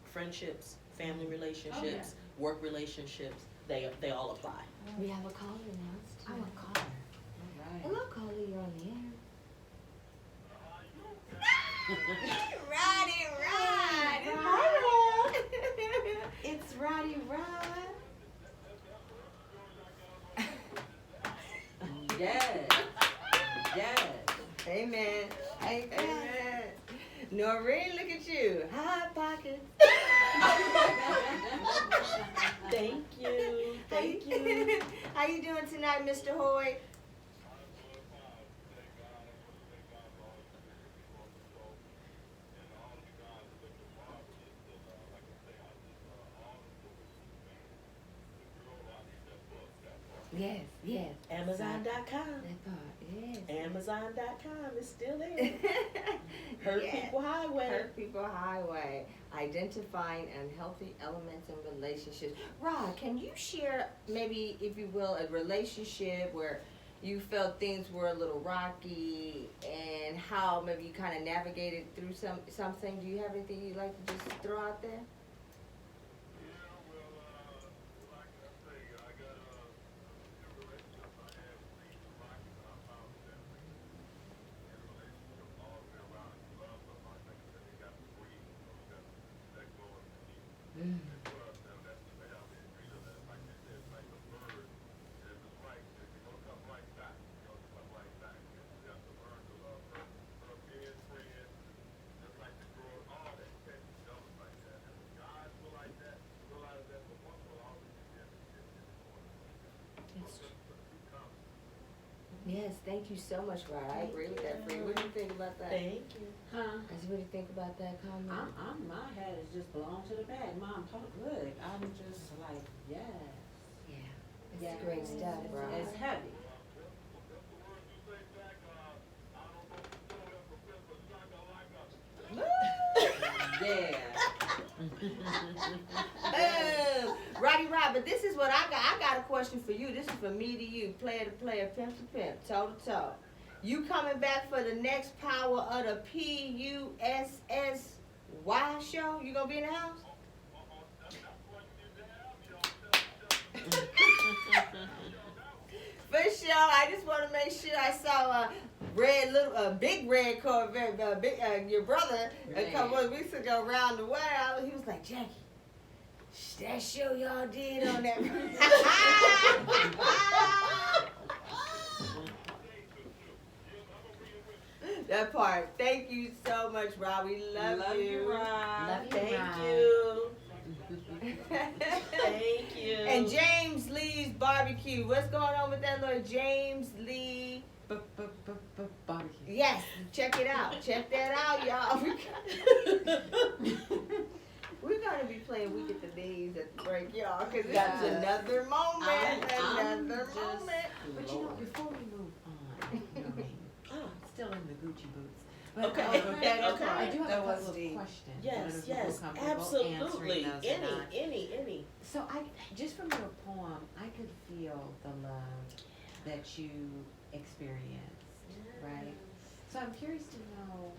friendships, family relationships, work relationships. They all apply. We have a caller announced. I'm a caller. All right. Hello, caller, you're on the air. Roddy Rod. Hi, Rod. It's Roddy Rod. Yes. Yes. Amen. Amen. Noreen, look at you. Hot pockets. Thank you. Thank you. How you doing tonight, Mr. Hoyt? Yes, yes. Amazon.com. That part, yes. Amazon.com is still there. Hurt Yeah. People Highway. Hurt People Highway. Identifying unhealthy elements in relationships. Rod, can you share maybe, if you will, a relationship where you felt things were a little rocky and how maybe you kind of navigated through something? Do you have anything you'd like to just throw out there? Yes, thank you so much, Rod. I agree with that. Free. What do you think about that? Thank you. Huh? I said, what do you think about that comment? My head is just blown to the bag. Mom, talk good. I'm just like, yes. Yeah, it's Yes. great stuff, bro. It's heavy. Yeah. Roddy Rod, but this is what I got. I got a question for you. This is for me to you, player to player, pimp to pimp, toe to toe. You coming back for the next Power of the PUSSY show? You gonna be in the house? For sure. I just want to make sure I saw a big red Corvette, your brother, a couple of weeks ago around the way. He was like, Jackie, that show y'all did on that. That part. Thank you so much, Rob. We love you. Rob. Love you, Thank Rob. you. Thank you. And James Lee's barbecue. What's going on with that Lord James Lee? Barbecue. Yes, check it out. Check that out, y'all. We're gonna be playing Week at the Days at the break, y'all, because this Yes. is another moment. I'm Another just moment. But you know, before we move on, Noreen, Oh, still in the Gucci boots. But, Okay, I do okay. have That a couple was of deep. questions. I yes, don't know if you yes, feel comfortable answering absolutely. those or not. Any. So just from your poem, I could feel the love that you experienced, right? So I'm curious to know,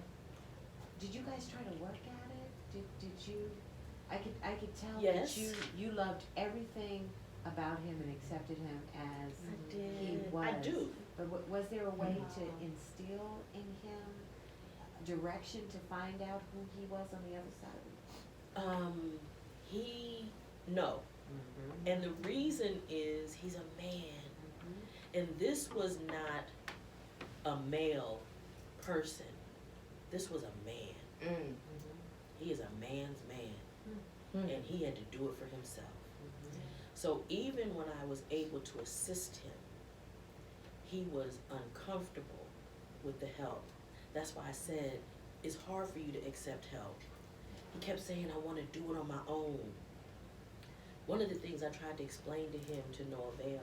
did you guys try to work at it? Did you? I could tell Yes. that you loved everything about him and accepted him as I he did. was. I do. But was there a way to instill in him direction to find out who he was on the other side? No. Mm-hmm. And the reason is he's a man. And this was not a male person. This was a man. Mm. He is a man's man. Mm. And he had to do it for himself. So even when I was able to assist him, he was uncomfortable with the help. That's why I said, it's hard for you to accept help. He kept saying, I want to do it on my own. One of the things I tried to explain to him to no avail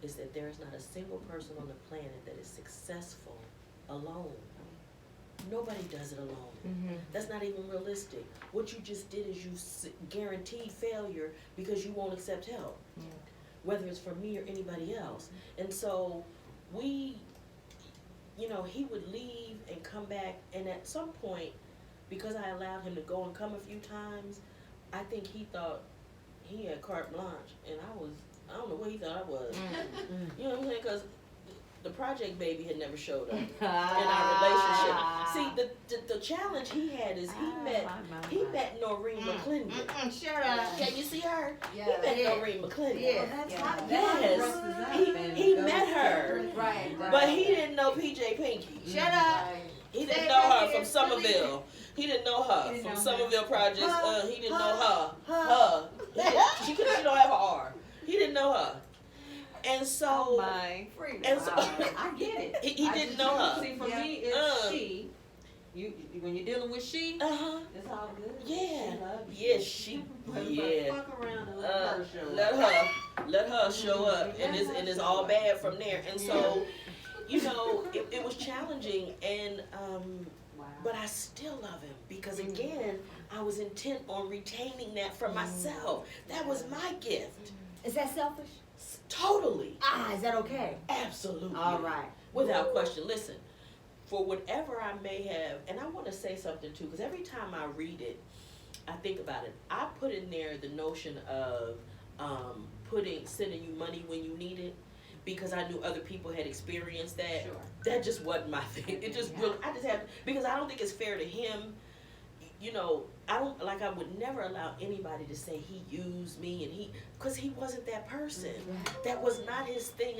is that there is not a single person on the planet that is successful alone. Nobody does it alone. Mm-hmm. That's not even realistic. What you just did is you guaranteed failure because you won't accept help, Yeah. whether it's from me or anybody else. And so he would leave and come back, and at some point, because I allowed him to go and come a few times, I think he thought he had carte blanche, and I don't know what he thought I was. You know what I'm saying? Because the project baby had never showed up in our relationship. See, the challenge he had is he met Noreen McClendon. Shut up. Can you see her? Yeah. He met Yeah. Noreen McClendon. Yeah. That's Yeah. how Yes. He met her, Right. but he didn't know PJ Pinky. Shut up. He Say didn't it know right her here, from Somerville. He didn't know her He didn't from know Somerville Projects. Her. He didn't know her. Her. She don't have an R. He didn't know her. And so, Freedom. and so, I get it. He I didn't just- know her. See, for me, it's she. You when you're dealing with she, uh-huh. it's all good. Yeah. She love you. Yes, she, But yeah. fuck around and let her show up. Let her show up, and it's all bad from there. And so, it was challenging, and Wow. but I still love him because again, I was intent on retaining that for myself. That was my gift. Is that selfish? Totally, Is that okay? absolutely, All right. without question. Listen, for whatever I may have, and I want to say something too, because every time I read it, I think about it. I put in there the notion of sending you money when you need it, because I knew other people had experienced that. Sure. That just wasn't my thing. It just really, I just have to, because I don't think it's fair to him. I would never allow anybody to say he used me and because he wasn't that person. That was not his thing,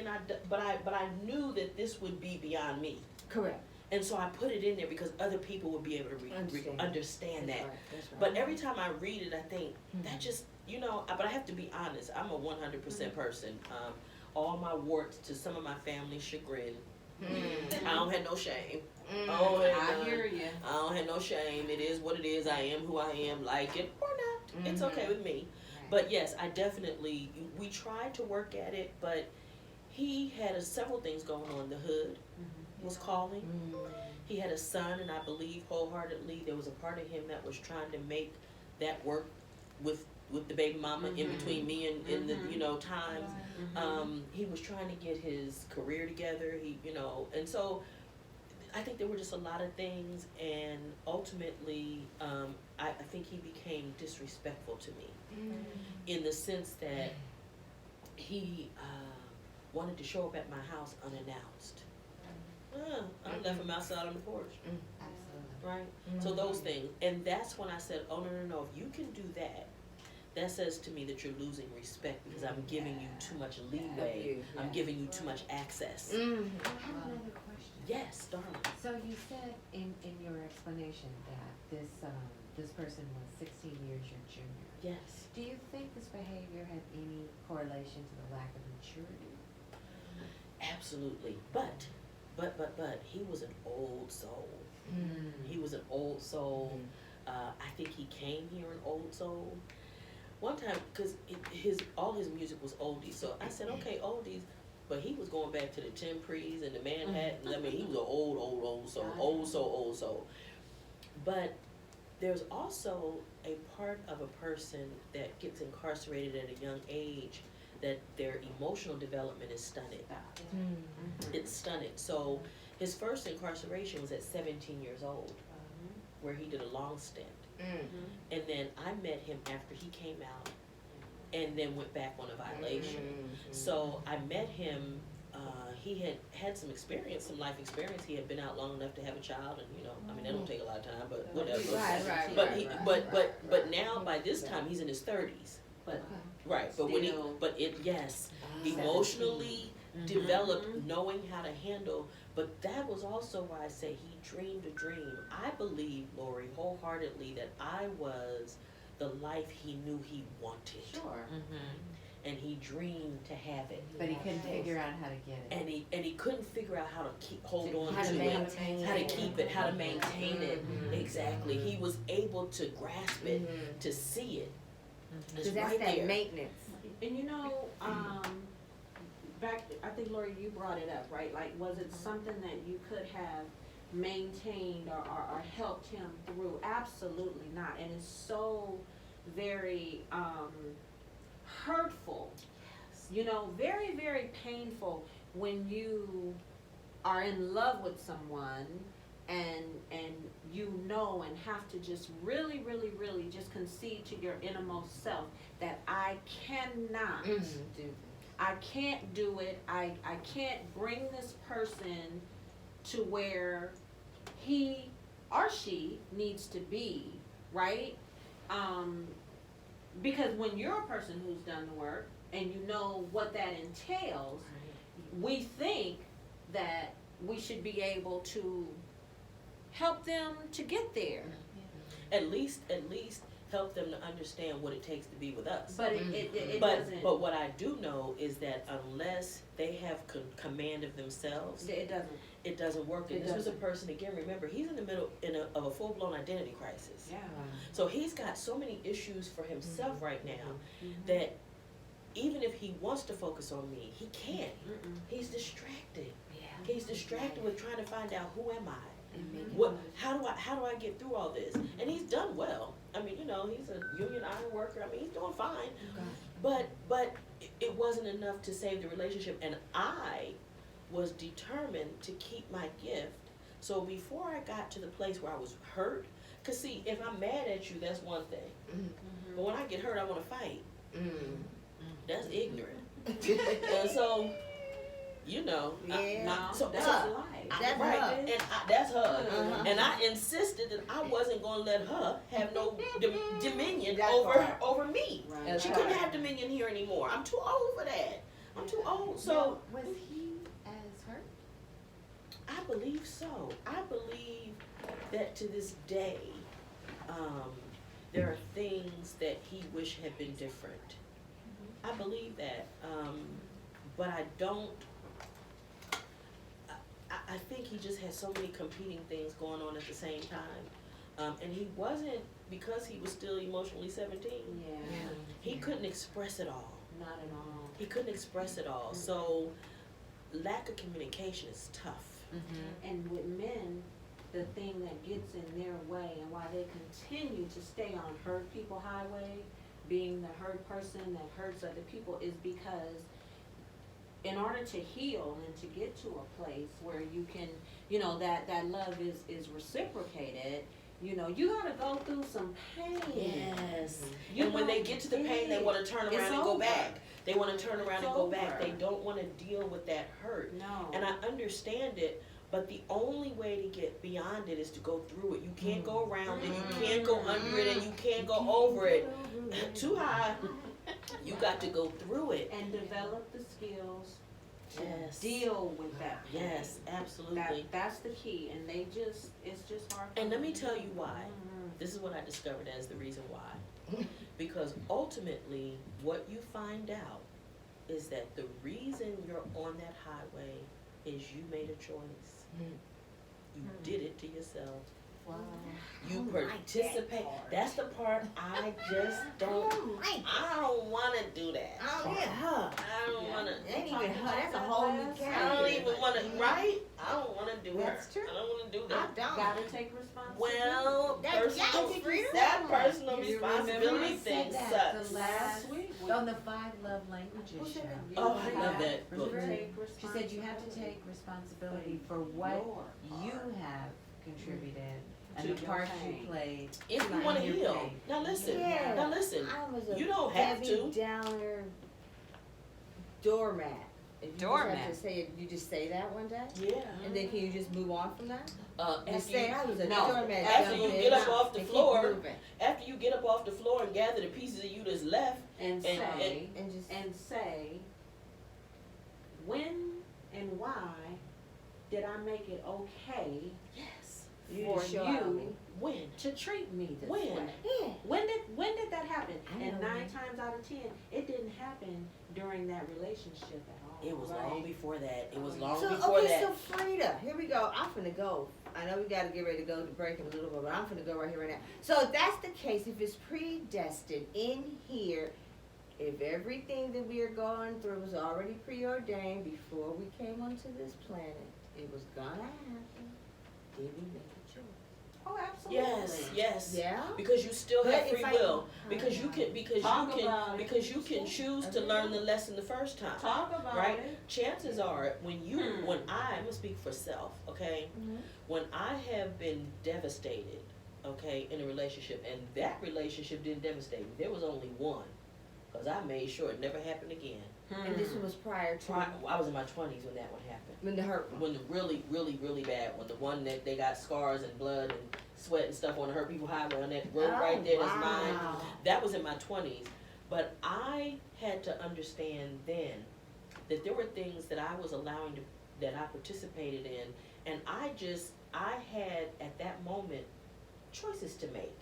but I knew that this would be beyond me. Correct. And so I put it in there because other people would be able to understand that. That's right. But every time I read it, I think that just, but I have to be honest. I'm a 100% person. All my warts, to some of my family's chagrin, I don't have no shame. Mm. Oh, I hear you. I don't have no shame. It is what it is. I am who I am, like it or not. It's okay with me. But yes, I definitely, we tried to work at it, but he had several things going on. The hood was calling. He had a son, and I believe wholeheartedly there was a part of him that was trying to make that work with the baby mama in between me and the, you know, times. He was trying to get his career together. He, you know, and so I think there were just a lot of things, and ultimately, I think he became disrespectful to me in the sense that he wanted to show up at my house unannounced. I left him outside on the porch, right? So those things, and that's when I said, oh, no, if you can do that, that says to me that you're losing respect because I'm giving you too much leeway. I'm giving you too much access. I have another question. Yes, darling. So you said in your explanation that this person was 16 years your junior. Yes. Do you think this behavior had any correlation to the lack of maturity? Absolutely. But, he was an old soul. He was an old soul. I think he came here an old soul. One time, because all his music was oldies, so I said, okay, oldies, but he was going back to the Temprees and the Manhattans. I mean, he was an old soul. But there's also a part of a person that gets incarcerated at a young age that their emotional development is stunted. It's stunted. So his first incarceration was at 17 years old, where he did a long stint. And then I met him after he came out and then went back on a violation. So I met him, he had some experience, some life experience. He had been out long enough to have a child, and you know, I mean, that don't take a lot of time, but whatever. But now by this time he's in his 30s. But Right, but when emotionally developed, knowing how to handle, but that was also why I say he dreamed a dream. I believe, Lori, wholeheartedly that I was the life he knew he wanted. sure. And he dreamed to have it. But he couldn't figure out how to get it. And he couldn't figure out how to hold on How to to it, maintain how to it. keep it, how to maintain it. Exactly. He was able to grasp it, to see it. It's So that's right that there. maintenance. And you know, back, I think Lori, you brought it up, right? Like, was it something that you could have maintained or helped him through? Absolutely not. And it's so very hurtful, you know, very, very painful when you are in love with someone and you know and have to just really, really, really just concede to your innermost self that I cannot, I can't do it, I can't bring this person to where he or she needs to be, right? Because when you're a person who's done the work and you know what that entails, we think that we should be able to help them to get there. At least help them to understand what it takes to be with us. But it But doesn't. what I do know is that unless they have command of themselves, It doesn't. it doesn't work. And It this was a doesn't. person, again, remember, he's in the middle of a full-blown identity crisis. Yeah. So he's got so many issues for himself right now that even if he wants to focus on me, he can't. He's distracted. He's distracted with trying to find out, who am I? How do I get through all this? And he's done well. I mean, you know, he's a union iron worker. I mean, he's doing fine. But it wasn't enough to save the relationship, and I was determined to keep my gift. So before I got to the place where I was hurt, cause see, if I'm mad at you, that's one thing. But when I get hurt, I want to fight. That's ignorant. And so, you know, No, so that's her. life. That's right, her. and that's her. And I insisted that I wasn't going to let her have no dominion That part. over me. Right. That's She couldn't have dominion here anymore. I'm too old for that. I'm too old. So Was he as hurt? I believe so. I believe that to this day, there are things that he wished had been different. I believe that, but I don't. I think he just had so many competing things going on at the same time. And he wasn't, because he was still emotionally 17, Yeah, he couldn't express it all. not at all. He couldn't express it all. So lack of communication is tough. And with men, the thing that gets in their way and why they continue to stay on hurt people highway, being the hurt person that hurts other people, is because in order to heal and to get to a place where you can, you know, that love is reciprocated, you know, you gotta go through some pain. Yes. You And when they gotta get to the pain, they dig. want to turn It's around and go over. back. They want to turn around It's and go back. over. They don't want to deal with that hurt. No. And I understand it, but the only way to get beyond it is to go through it. You can't go around it. You can't go under it, and you can't go over it. Too high. You got to go through it. And develop the skills to Yes. deal with that pain. Yes, absolutely. That's the key, and it's just hard. for And let me them. tell you why. This is what I discovered as the reason why. Because ultimately, what you find out is that the reason you're on that highway is you made a choice. You did it to yourself. Wow. You I like that participate. part. That's the part I just don't. I don't want to do that. Oh yeah, huh? I don't want to. It ain't even her. That's a whole new I character. don't even want to. Right? I don't want to do That's that. true. I don't want to do I that. don't. Gotta take responsibility. Well, That- personal, yeah, freedom. that personal You responsibility remember I thing said that sucks. the Last week. On the 5 Love Languages show. Oh, I love that book. She said you have to take responsibility for what you have contributed and To the your part pain. you played. If you in want to your heal. pain. Now listen. Yeah. Now listen. I was a You don't have Debbie to. Downer doormat. If you just Doormat. have to say it, you just say that one day, Yeah. and then can you just move on from that? After Just say you, I was a No. doormat. After young you bitch, get up off the and keep floor, moving. after you get up off the floor and gather the pieces of you that's left, And And- say, when and why did I make it okay yes. for show out me. you When? to treat me this When? way? Yeah. When did that happen? I And know 9 when. times out of 10, it didn't happen during that relationship at all. It was Right. long before that. It was long So before okay, that. so Frida, here we go. I'm finna go. I know we gotta get ready to go to break in a little bit, but I'm finna go right here right now. So if that's the case, if it's predestined in here, if everything that we are going through was already preordained before we came onto this planet, it was gonna happen. Did we make a choice? Oh, absolutely. Yes, yes. Yeah. Because you still But have if free I- will. Because you can Talk about it. because you can choose to learn the lesson the first time. Talk about Right? it. Chances are when you Hmm. when I'm gonna speak for self, okay? Mhm. When I have been devastated, okay, in a relationship, and that relationship didn't devastate me, there was only one. Because I made sure it never happened again. And this one was prior to I was in my 20s when that one happened. when the hurt one. When the really, really, really bad one, the one that they got scars and blood and sweat and stuff on the Hurt People Highway on that road right there that's mine. wow. That was in my 20s. But I had to understand then that there were things that I was allowing to, that I participated in, and I had at that moment choices to make.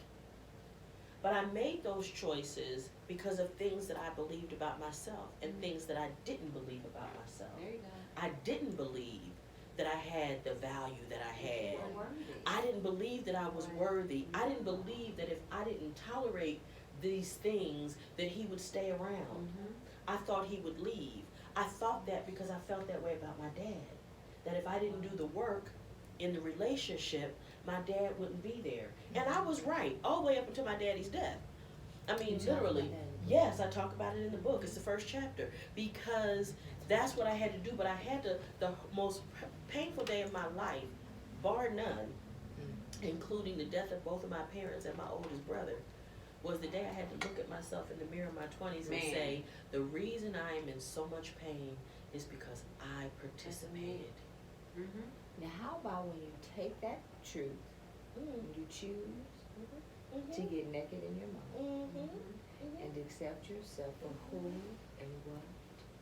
But I made those choices because of things that I believed about myself and things that I didn't believe about myself. There you go. I didn't believe that I had the value that I had. You're worthy. I didn't believe that I was worthy. I didn't believe that if I didn't tolerate these things that he would stay around. I thought he would leave. I thought that because I felt that way about my dad. That if I didn't do the work in the relationship, my dad wouldn't be there. And I was right, all the way up until my daddy's death. I mean, literally. Yes, I talk about it in the book. It's the first chapter. Because that's what I had to do. But I had to, the most painful day of my life, bar none, including the death of both of my parents and my oldest brother, was the day I had to look at myself in the mirror in my 20s and Man. say, the reason I am in so much pain is because I participated. Now how about when you take that truth, when you choose to get naked in your mind and accept yourself for who and what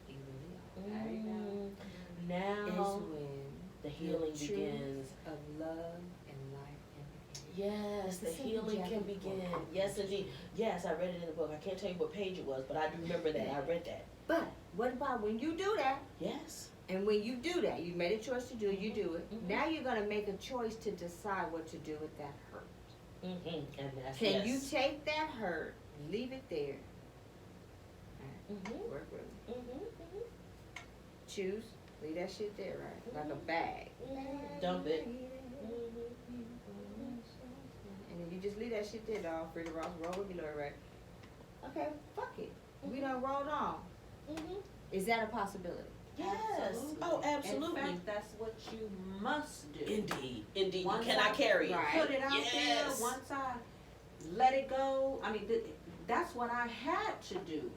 you really are, There you go. is Now when the healing truth begins. of love and life can begin. Yes, the It's a healing simple can Jackie begin. book. Yes, indeed. Yes, I read it in the book. I can't tell you what page it was, but I do remember that. I read that. But what about when you do that Yes. And when you do that, you made a choice to do it, you do it. Mhm. Now you're gonna make a choice to decide what to do with that hurt. And that's Can you yes. take that hurt, leave it there, Mhm. work with it. Mhm. Choose, leave that shit there, right? Like a bag. Mhm. Dump it. And then you just leave that shit there, dog. Frida Ross, roll with me, Lord, right? Okay, fuck it. We done rolled on. Mhm. Is that a possibility? Yes. Absolutely. Oh, absolutely. In fact, that's what you must do. Indeed. Indeed. Once You cannot carry it. Right. Put it out Yes. there. Once I let it go, I mean, that's what I had to do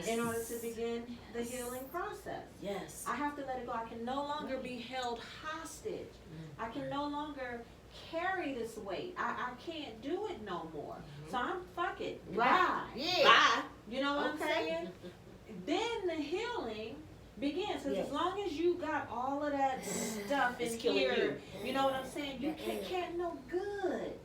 in order to begin the healing process. Yes. I have to let it go. I can no longer be held hostage. I can no longer carry this weight. I can't do it no more. So I'm fuck it. Bye. Yeah. Bye. You know what I'm Okay. saying? Then the healing begins. Because Yes. as long as you got all of that stuff It's in killing here, you know what I'm saying? You Yeah. can't no good.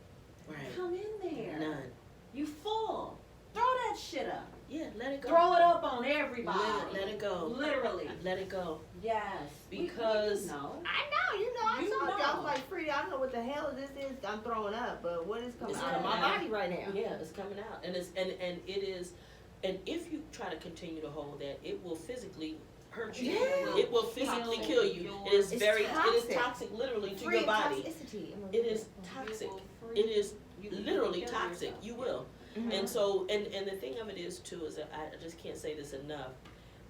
Right. Come in there. None. You full. Throw that shit up. Yeah, let it go. Throw it up on everybody. Let it go. Literally. Let it go. Yes. Because- you know. I know, I You told you, I know. was like, Frida, I don't know what the hell this is I'm throwing up, but what is coming It's out of my coming out. body right now? Yeah, it's coming out, and it is, and if you try to continue to hold that, it will physically hurt you. Yeah. It will physically kill you. It is It's very, it toxic. is toxic, literally to Free your body. toxicity. It is toxic. It is literally toxic. You will. Mhm. And so, and the thing of it is too, is that I just can't say this enough,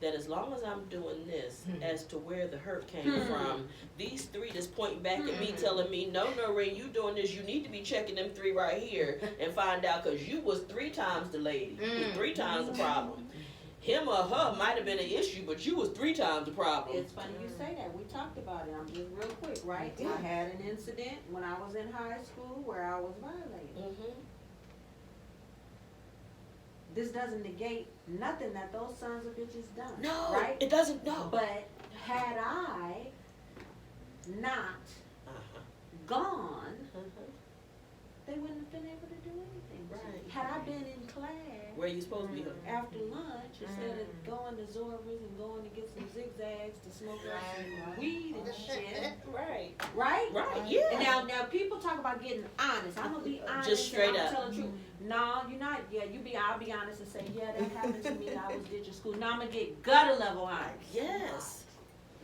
that as long as I'm doing this, as to where the hurt came from, these three just pointing back at me, telling me, no, Noreen, you doing this, you need to be checking them three right here and find out, cause you was 3 times the lady, you was 3 times the problem. Him or her might have been an issue, but you was 3 times the problem. It's funny you say that. We talked about it. I'm just real quick, right? Yeah. I had an incident when I was in high school where I was violated. Mm-hmm. This doesn't negate nothing that those sons of bitches done. No, Right? it doesn't. No. But had I not Uh-huh. gone, Uh-huh. they wouldn't have been able to do anything. Right. Had I been in class Where you supposed to be? after lunch, instead of going to Zorba's and going to get some zigzags to smoke up some weed and shit, Right. right? Right. And Yeah. now people talk about getting honest. I'm gonna be honest. Just straight and I'm up. gonna tell the truth. No, you're not. Yeah, I'll be honest and say, yeah, that happened to me. I was ditching school. Now I'm gonna get gutter level honest. Yes.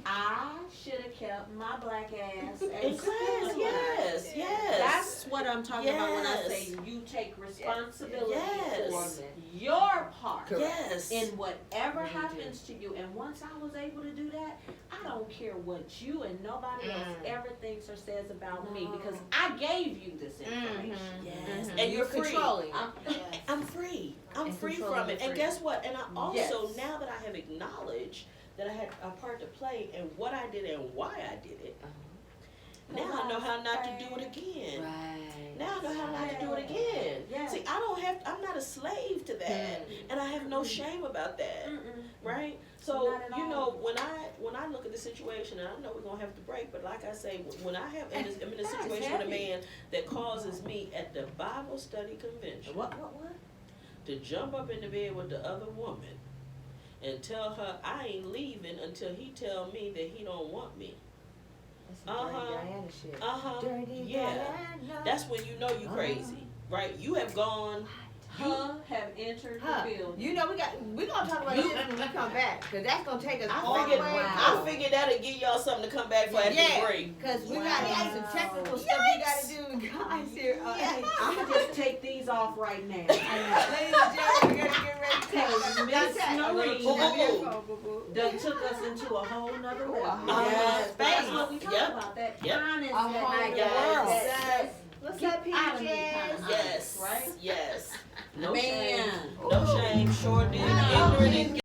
I should have kept my black ass In at class. school. Yes. Yes. That's what I'm talking about when I Yes. say you take responsibility Yes. for your part Yes. in whatever You do. happens to you. And once I was able to do that, I don't care what you and nobody else ever thinks or says about me because I gave you this information. Yes. Mhm. And you're free. controlling. I'm free. I'm And free controlling from it. the And free. guess what? And I also, Yes. now that I have acknowledged that I had a part to play in what I did and why I did it, now I know how not to do it again. Right. Now I know how not to do it again. Yeah. See, I'm not a slave to that. And I have no shame about that. Mm-mm. Right? So, Not at you all. know, when I look at the situation, and I know we're gonna have to break, but like I say, when I have I'm in a That's situation with a heavy. man that causes me at the Bible study convention What? to jump up in the bed with the other woman and tell her I ain't leaving until he tell me that he don't want me. That's some dirty Uh-huh. Diana shit. Uh-huh. Dirty Yeah. Diana. That's when you know you crazy. Right? You have gone Have entered Huh. the building. You know we're gonna talk about this when we come back, cause that's gonna take us all I the figured, way. I figured that'll give y'all something to come back for after Yeah. the break. Cause we Wow. got some technical stuff we gotta do, guys. Here, I'm gonna just take these off right now. ladies and gentlemen, we gotta get ready to Because take Miss Noreen done Yes. took us into a whole nother level. Yes. That's what we talk Yep. about. That Yep. honest, A that whole like, world. that- What's Get up, out of me PJs? kind of Yes. right? Yes. No Man. shame. No shame. Sure did. Ignorant and